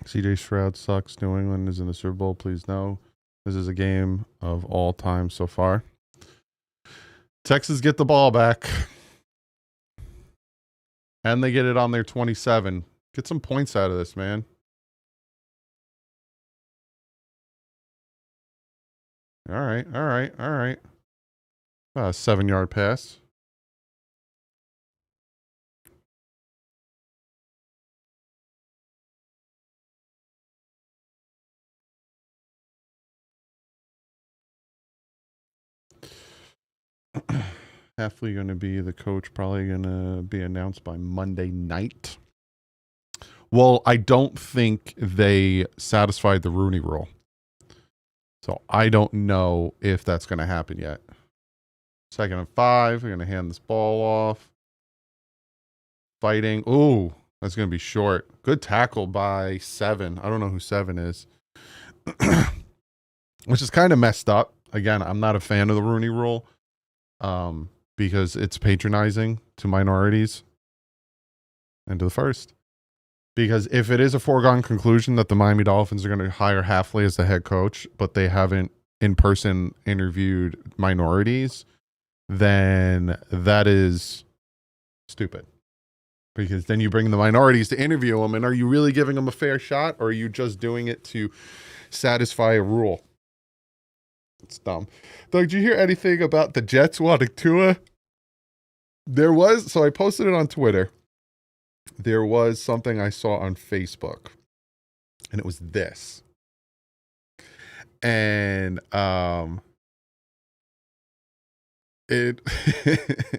CJ Stroud sucks. New England is in the Super Bowl. Please no. This is a game of all time so far. Texas get the ball back. And they get it on their 27. Get some points out of this, man. All right. 7-yard pass. Halfley going to be the coach, probably going to be announced by Monday night. Well, I don't think they satisfied the Rooney rule. So I don't know if that's going to happen yet. 2nd and 5. We're going to hand this ball off. Fighting. Ooh, that's going to be short. Good tackle by 7. I don't know who 7 is. Which is kind of messed up. Again, I'm not a fan of the Rooney rule. Because it's patronizing to minorities. into the first. Because if it is a foregone conclusion that the Miami Dolphins are going to hire Halfley as the head coach, but they haven't in person interviewed minorities, then that is stupid. Because then you bring the minorities to interview them, and are you really giving them a fair shot, or are you just doing it to satisfy a rule? It's dumb. Doug, did you hear anything about the Jets wanting Tua? So I posted it on Twitter. There was something I saw on Facebook, and it was this. And it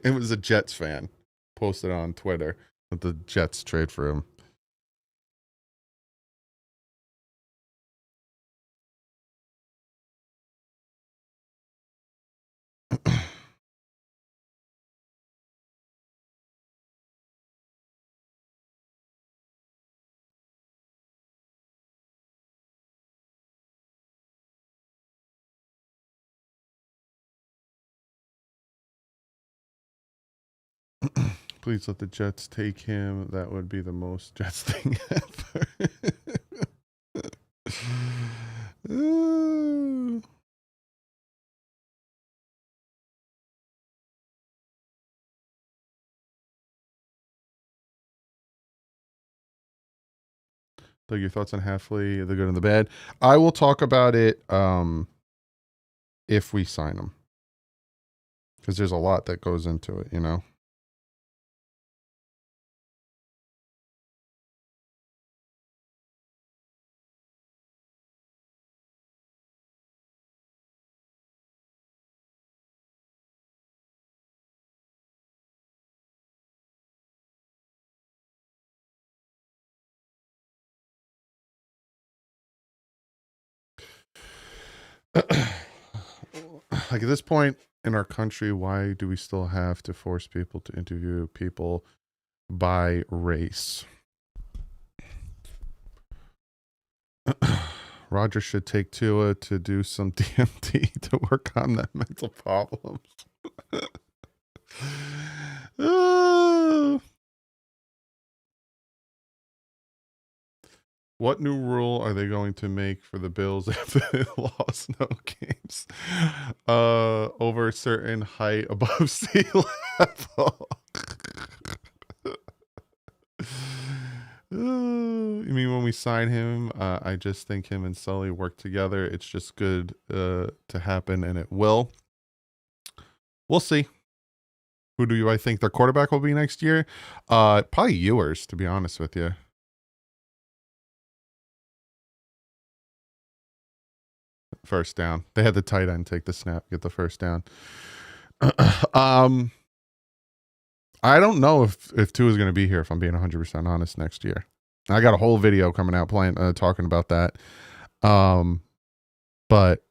it was a Jets fan posted on Twitter that the Jets trade for him. Please let the Jets take him. That would be the most Jets thing ever. Doug, your thoughts on Halfley, the good and the bad? I will talk about it if we sign him. Because there's a lot that goes into it, you know? Like at this point in our country, why do we still have to force people to interview people by race? Roger should take Tua to do some DMT to work on that mental problems. What new rule are they going to make for the Bills if they lost no games over a certain height above sea level? You mean when we sign him? I just think him and Sully work together. It's just good to happen, and it will. We'll see. Who do I think their quarterback will be next year? Probably Ewers, to be honest with you. First down. They had the tight end take the snap, get the first down. I don't know if Tua is going to be here, if I'm being 100% honest, next year. I got a whole video coming out talking about that. But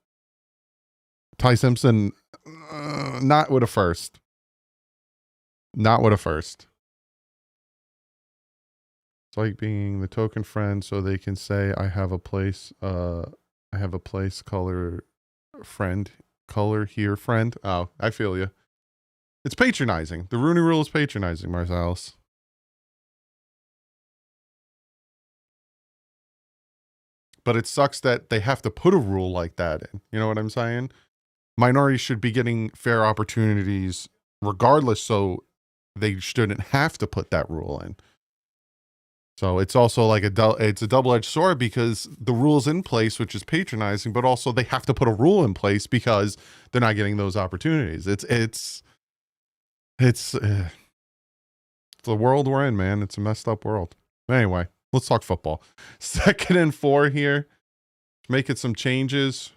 Ty Simpson, not with a first. Not with a first. It's like being the token friend so they can say, I have a place color here, friend. Oh, I feel you. It's patronizing. The Rooney rule is patronizing, Marsalis. But it sucks that they have to put a rule like that in. You know what I'm saying? Minorities should be getting fair opportunities regardless, so they shouldn't have to put that rule in. So it's also like it's a double-edged sword because the rule's in place, which is patronizing, but also they have to put a rule in place because they're not getting those opportunities. It's the world we're in, man. It's a messed up world. Anyway, let's talk football. 2nd and 4 here. Making some changes.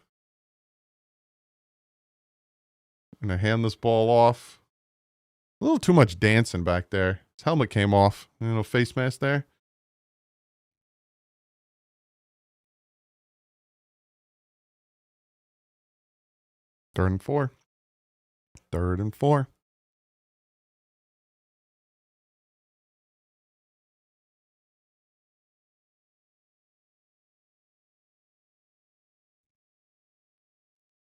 Gonna hand this ball off. A little too much dancing back there. His helmet came off. Face mask there. Third and four.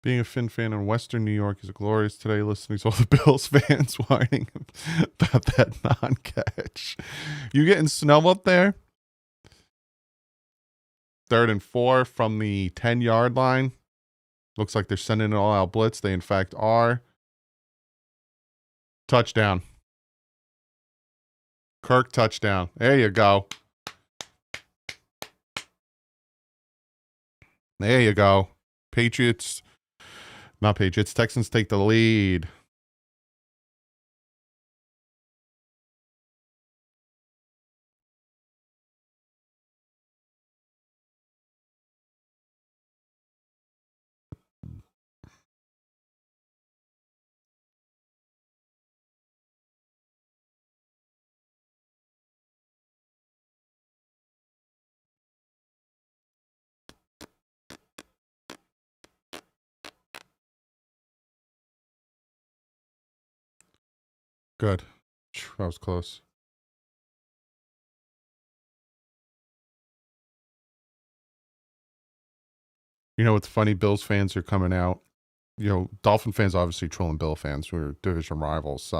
Being a Fin fan in Western New York is glorious today. Listening to all the Bills fans whining about that non-catch. You getting snow up there? 3rd and 4 from the 10-yard line. Looks like they're sending an all-out blitz. They, in fact, are. Touchdown. Kirk touchdown. There you go. There you go. Patriots. Not Patriots. Texans take the lead. Good. That was close. You know what's funny? Bills fans are coming out. You know, Dolphin fans obviously trolling Bill fans. We're division rivals.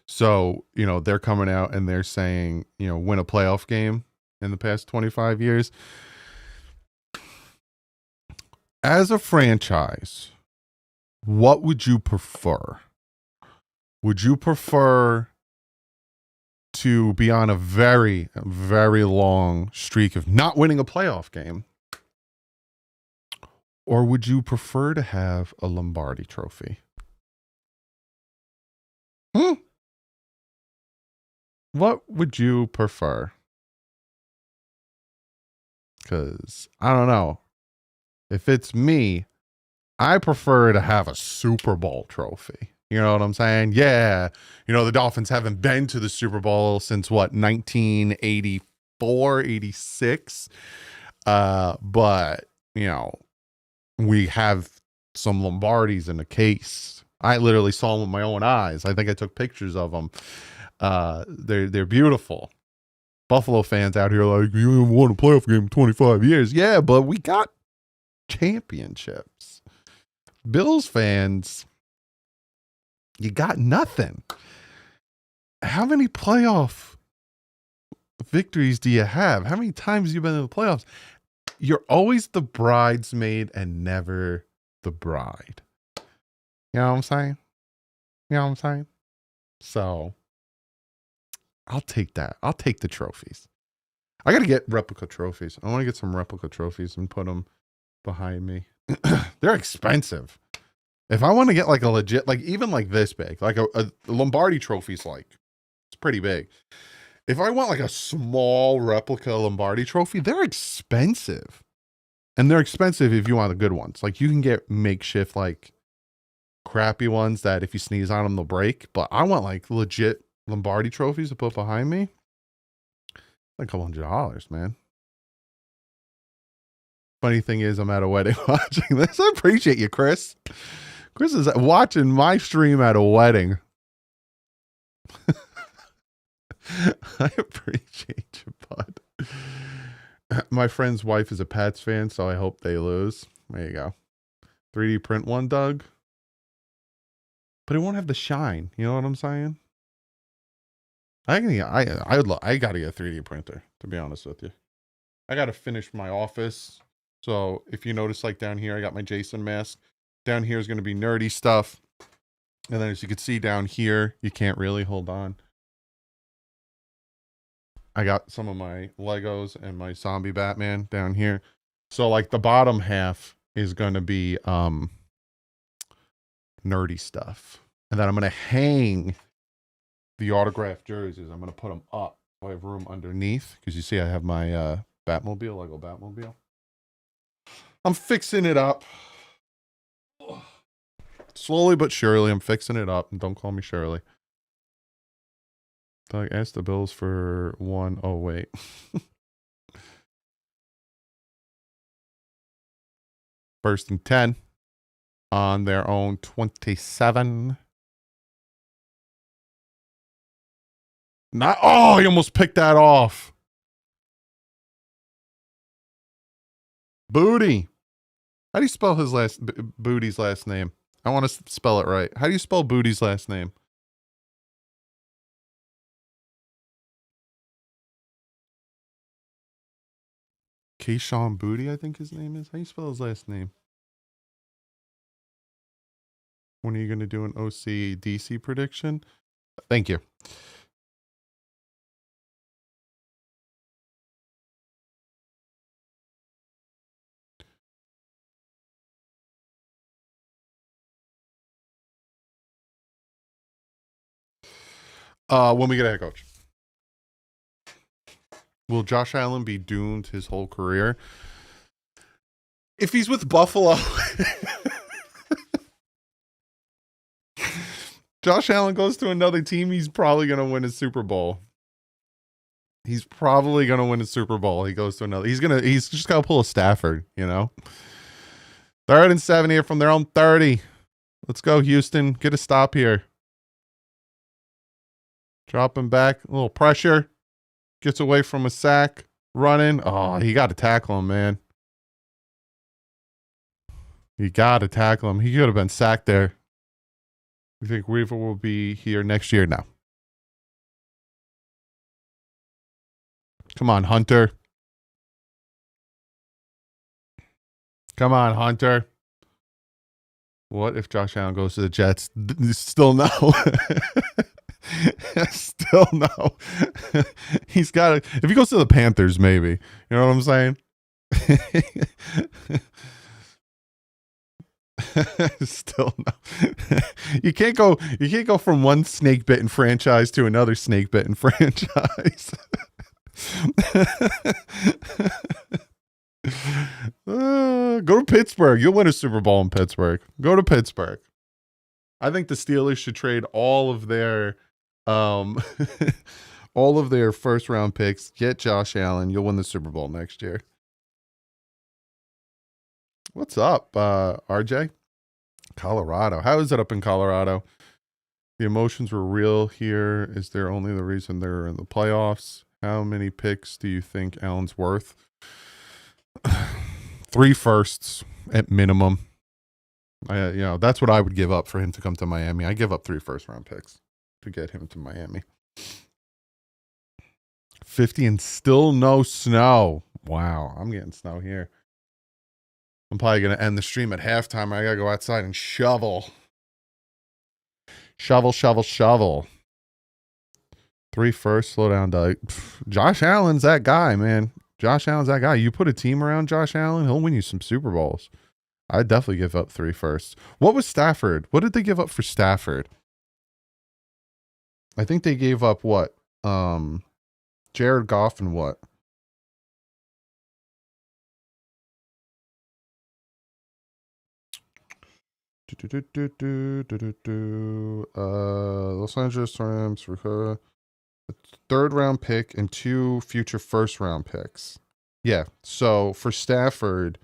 So, you know, they're coming out and they're saying, you know, win a playoff game in the past 25 years. As a franchise, what would you prefer? Would you prefer to be on a very, very long streak of not winning a playoff game? Or would you prefer to have a Lombardi trophy? What would you prefer? Because I don't know. If it's me, I prefer to have a Super Bowl trophy. You know what I'm saying? Yeah. You know, the Dolphins haven't been to the Super Bowl since what, 1984, 86. But, you know, we have some Lombardis in the case. I literally saw them with my own eyes. I think I took pictures of them. They're beautiful. Buffalo fans out here like, you haven't won a playoff game in 25 years. Yeah, but we got championships. Bills fans, you got nothing. How many playoff victories do you have? How many times have you been in the playoffs? You're always the bridesmaid and never the bride. You know what I'm saying? You know what I'm saying? So I'll take that. I'll take the trophies. I got to get replica trophies. I want to get some replica trophies and put them behind me. They're expensive. If I want to get like a legit, like even like this big, like a Lombardi trophy's like, it's pretty big. If I want like a small replica Lombardi trophy, they're expensive. And they're expensive if you want the good ones. Like you can get makeshift, like crappy ones that if you sneeze on them, they'll break. But I want like legit Lombardi trophies to put behind me. Like $200, man. Funny thing is, I'm at a wedding watching this. I appreciate you, Chris. Chris is watching my stream at a wedding. I appreciate you, bud. My friend's wife is a Pats fan, so I hope they lose. There you go. 3D print one, Doug. But it won't have the shine. You know what I'm saying? I gotta get a 3D printer, to be honest with you. I gotta finish my office. So if you notice, like down here, I got my Jason mask. Down here is going to be nerdy stuff. And then as you can see down here, you can't really hold on. I got some of my Legos and my zombie Batman down here. So like the bottom half is going to be nerdy stuff. And then I'm going to hang the autographed jerseys. I'm going to put them up. So I have room underneath because you see I have my Batmobile, Lego Batmobile. I'm fixing it up. Slowly but surely, I'm fixing it up. And don't call me Shirley. Doug, ask the Bills for one. Oh, wait. First and 10 on their own 27. Not. Oh, he almost picked that off. Booty. How do you spell his Booty's last name? I want to spell it right. How do you spell Booty's last name? Keyshawn Booty, I think his name is. How do you spell his last name? When are you going to do an OC DC prediction? Thank you. When we get a head coach. Will Josh Allen be doomed his whole career? If he's with Buffalo, Josh Allen goes to another team, he's probably going to win a Super Bowl. He's probably going to win a Super Bowl. He goes to another. He's just got to pull a Stafford, you know? 3rd and 7 here from their own 30. Let's go, Houston. Get a stop here. Dropping back. A little pressure. Gets away from a sack. Running. Oh, he got to tackle him, man. You got to tackle him. He could have been sacked there. We think Weaver will be here next year now. Come on, Hunter. Come on, Hunter. What if Josh Allen goes to the Jets? Still no. Still no. He's got to. If he goes to the Panthers, maybe. You know what I'm saying? Still no. You can't go from one snake bitten franchise to another snake bitten franchise. Go to Pittsburgh. You'll win a Super Bowl in Pittsburgh. Go to Pittsburgh. I think the Steelers should trade all of their all of their first round picks. Get Josh Allen. You'll win the Super Bowl next year. What's up, RJ? Colorado. How is it up in Colorado? The emotions were real here. Is there only the reason they're in the playoffs? How many picks do you think Allen's worth? 3 firsts at minimum. That's what I would give up for him to come to Miami. I give up 3 first-round picks to get him to Miami. 50 and still no snow. Wow, I'm getting snow here. I'm probably going to end the stream at halftime. I got to go outside and shovel. Shovel. 3 firsts, slow down, Doug. Josh Allen's that guy, man. Josh Allen's that guy. You put a team around Josh Allen, he'll win you some Super Bowls. I'd definitely give up 3 firsts. What was Stafford? What did they give up for Stafford? I think they gave up what? Jared Goff and what? Los Angeles Rams for a 3rd round pick and 2 future 1st round picks. Yeah. So for Stafford,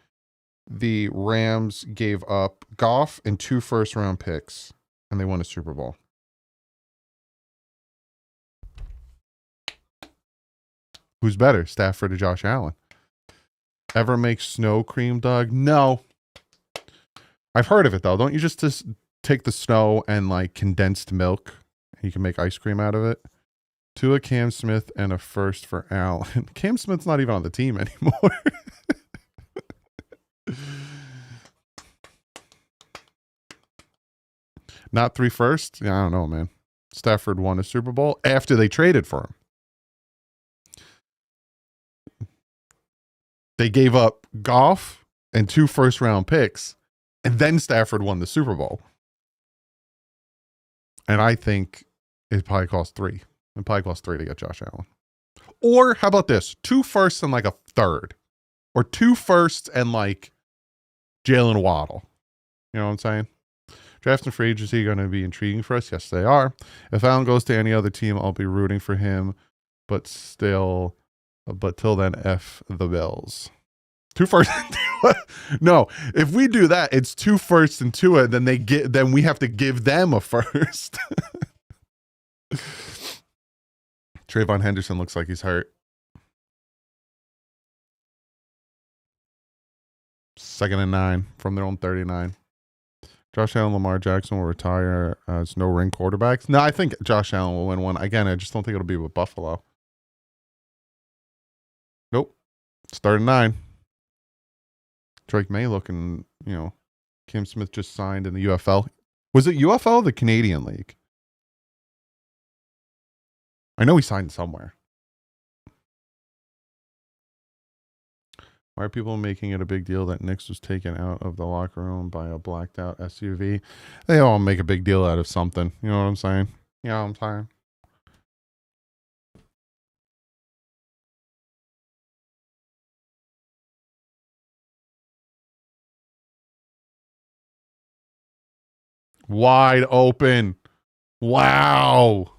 the Rams gave up Goff and 2 1st round picks, and they won a Super Bowl. Who's better, Stafford or Josh Allen? Ever make snow cream, Doug? No. I've heard of it, though. Don't you just take the snow and, like, condensed milk, and you can make ice cream out of it? To a Cam Smith and a first for Allen. Cam Smith's not even on the team anymore. Not 3 firsts? Yeah, I don't know, man. Stafford won a Super Bowl after they traded for him. They gave up Goff and 2 1st round picks, and then Stafford won the Super Bowl. And I think it probably cost 3. It probably cost 3 to get Josh Allen. Or how about this? 2 firsts and like a 3rd. Or 2 firsts and like Jalen Waddle. You know what I'm saying? Draft and free agency are going to be intriguing for us. Yes, they are. If Allen goes to any other team, I'll be rooting for him. But till then, F the Bills. 2 firsts. No, if we do that, it's 2 firsts and 2. Then we have to give them a first. Trayvon Henderson looks like he's hurt. Second and 9 from their own 39. Josh Allen, Lamar Jackson will retire as no ring quarterbacks. No, I think Josh Allen will win one. Again, I just don't think it'll be with Buffalo. Nope. It's 3rd and 9. Drake May looking, Kim Smith just signed in the UFL. Was it UFL or the Canadian League? I know he signed somewhere. Why are people making it a big deal that Nix was taken out of the locker room by a blacked out SUV? They all make a big deal out of something. You know what I'm saying? You know what I'm saying? Wide open. Wow.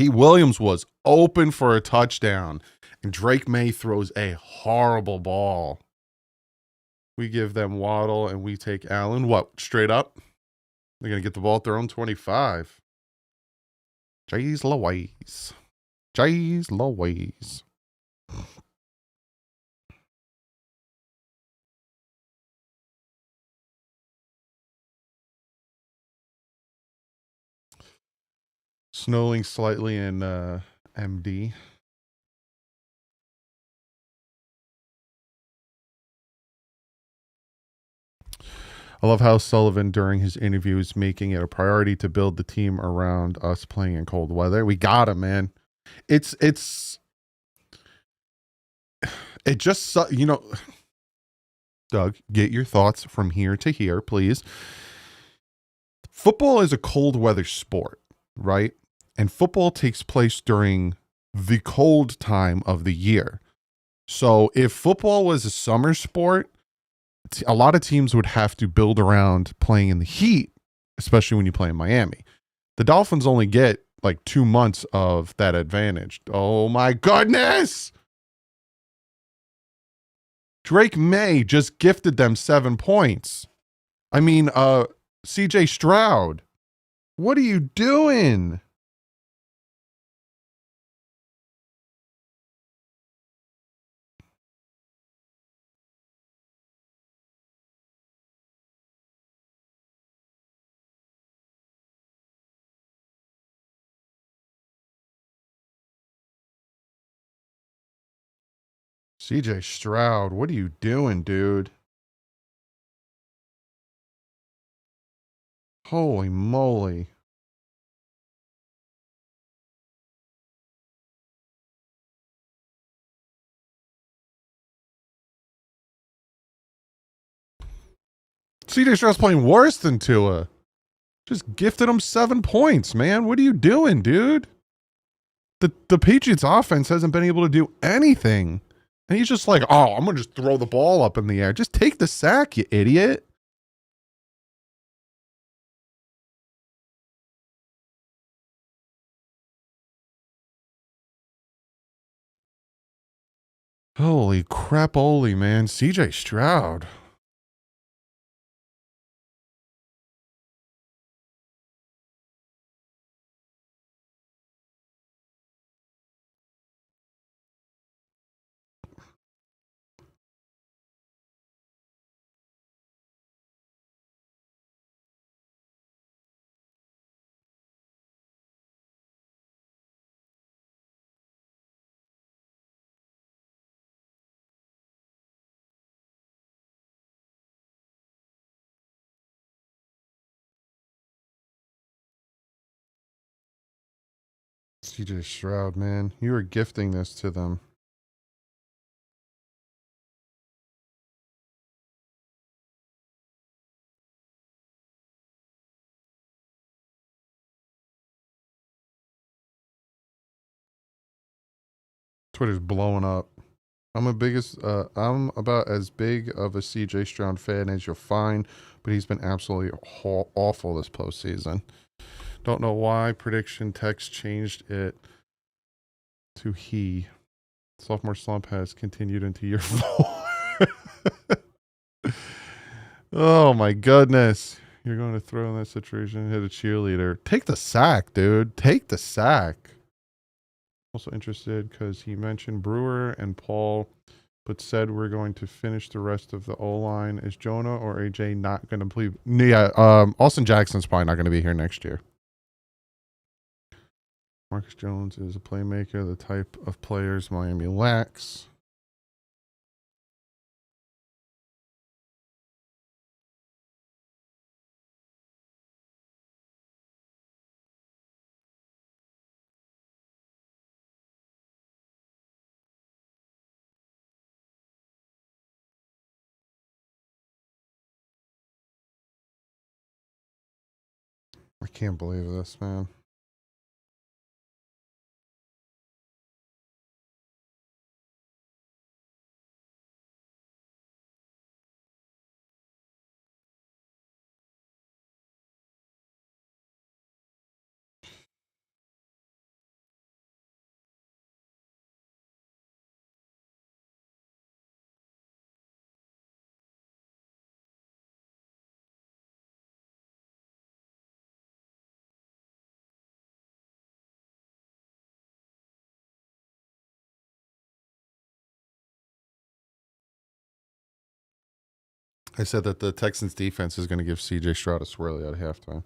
Williams was open for a touchdown, and Drake May throws a horrible ball. We give them Waddle, and we take Allen. What, straight up? They're going to get the ball at their own 25. Jeez Louise. Jeez Louise. Snowing slightly in MD. I love how Sullivan, during his interview, is making it a priority to build the team around us playing in cold weather. We got him, man. It just, Doug, get your thoughts from here to here, please. Football is a cold weather sport, right? And football takes place during the cold time of the year. So if football was a summer sport, a lot of teams would have to build around playing in the heat, especially when you play in Miami. The Dolphins only get like 2 months of that advantage. Oh my goodness! Drake May just gifted them 7 points. I mean, CJ Stroud, what are you doing? CJ Stroud, what are you doing, dude? Holy moly. CJ Stroud's playing worse than Tua. Just gifted him 7 points, man. What are you doing, dude? The Patriots offense hasn't been able to do anything. And he's just like, oh, I'm going to just throw the ball up in the air. Just take the sack, you idiot. Holy crap-oly, man. CJ Stroud. CJ Stroud, man. You are gifting this to them. Twitter's blowing up. I'm about as big of a CJ Stroud fan as you'll find, but he's been absolutely awful this postseason. Don't know why prediction text changed it to he. Sophomore slump has continued into year 4. Oh my goodness. You're going to throw in that situation, hit a cheerleader. Take the sack, dude. Take the sack. Also interested because he mentioned Brewer and Paul, but said we're going to finish the rest of the O-line. Is Jonah or AJ not going to play? Yeah, Austin Jackson's probably not going to be here next year. Marcus Jones is a playmaker, the type of players Miami lacks. I can't believe this, man. I said that the Texans defense is going to give CJ Stroud a swirly at halftime.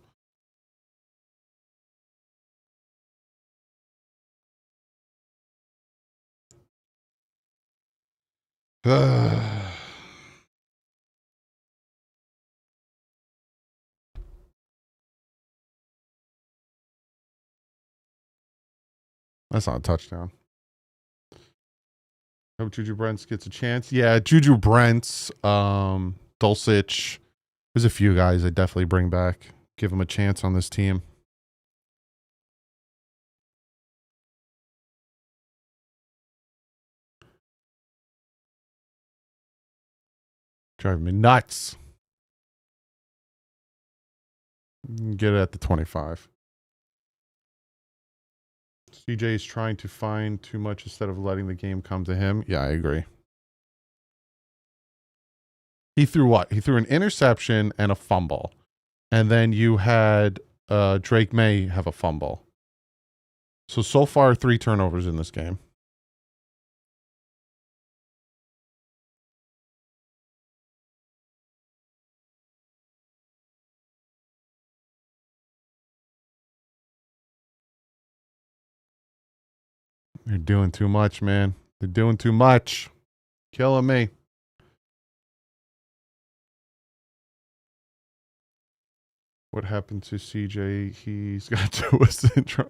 That's not a touchdown. Hope Juju Brents gets a chance. Yeah, Juju Brents, Dulcich. There's a few guys I definitely bring back. Give them a chance on this team. Driving me nuts. Get it at the 25. CJ is trying to find too much instead of letting the game come to him. Yeah, I agree. He threw what? He threw an interception and a fumble. And then you had Drake May have a fumble. So far, 3 turnovers in this game. They're doing too much, man. They're doing too much. Killing me. What happened to CJ? He's got Tua syndrome.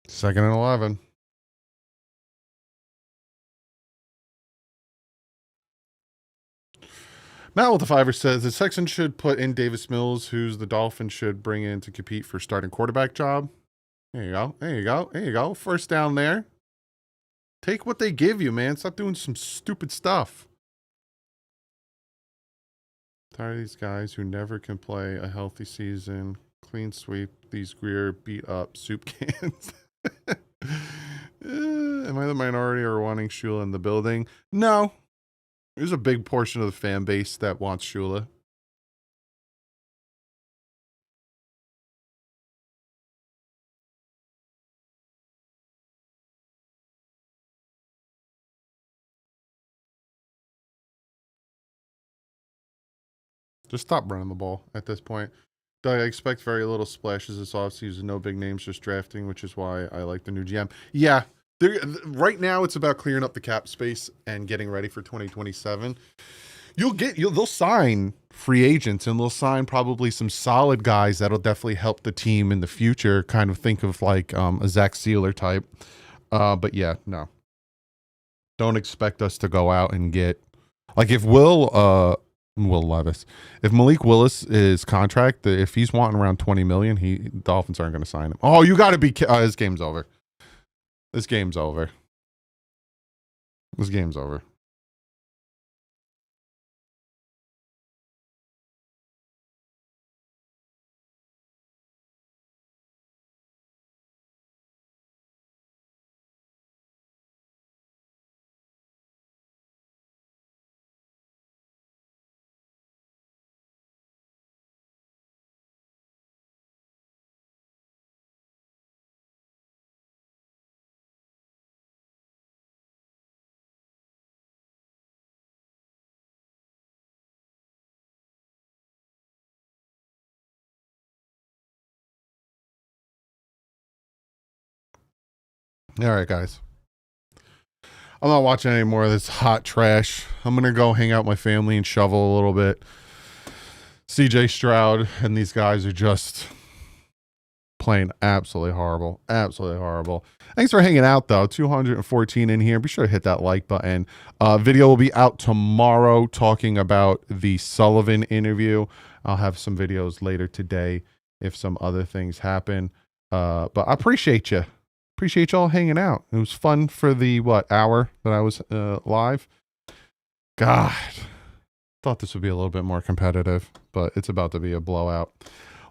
Second and 11. Matt with the Fiver says the Texans should put in Davis Mills, who's the Dolphins should bring in to compete for starting quarterback job. There you go. There you go. There you go. First down there. Take what they give you, man. Stop doing some stupid stuff. Tired of these guys who never can play a healthy season. Clean sweep these Greer beat up soup cans. Am I the minority or wanting Shula in the building? No. There's a big portion of the fan base that wants Shula. Just stop running the ball at this point. I expect very little splashes this offseason. No big names, just drafting, which is why I like the new GM. Yeah, right now it's about clearing up the cap space and getting ready for 2027. They'll sign free agents and they'll sign probably some solid guys that'll definitely help the team in the future. Kind of think of like a Zach Sealer type. But yeah, no. Don't expect us to go out and get like if Will Levis. If Malik Willis is contract, if he's wanting around 20 million, Dolphins aren't going to sign him. Oh, you got to be this game's over. This game's over. This game's over. All right, guys. I'm not watching any more of this hot trash. I'm going to go hang out with my family and shovel a little bit. CJ Stroud and these guys are just playing absolutely horrible. Absolutely horrible. Thanks for hanging out, though. 214 in here. Be sure to hit that like button. Video will be out tomorrow talking about the Sullivan interview. I'll have some videos later today if some other things happen. But I appreciate you. Appreciate y'all hanging out. It was fun for the, hour that I was live. God, thought this would be a little bit more competitive, but it's about to be a blowout.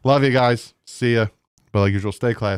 Love you guys. See ya. But like usual, stay classy.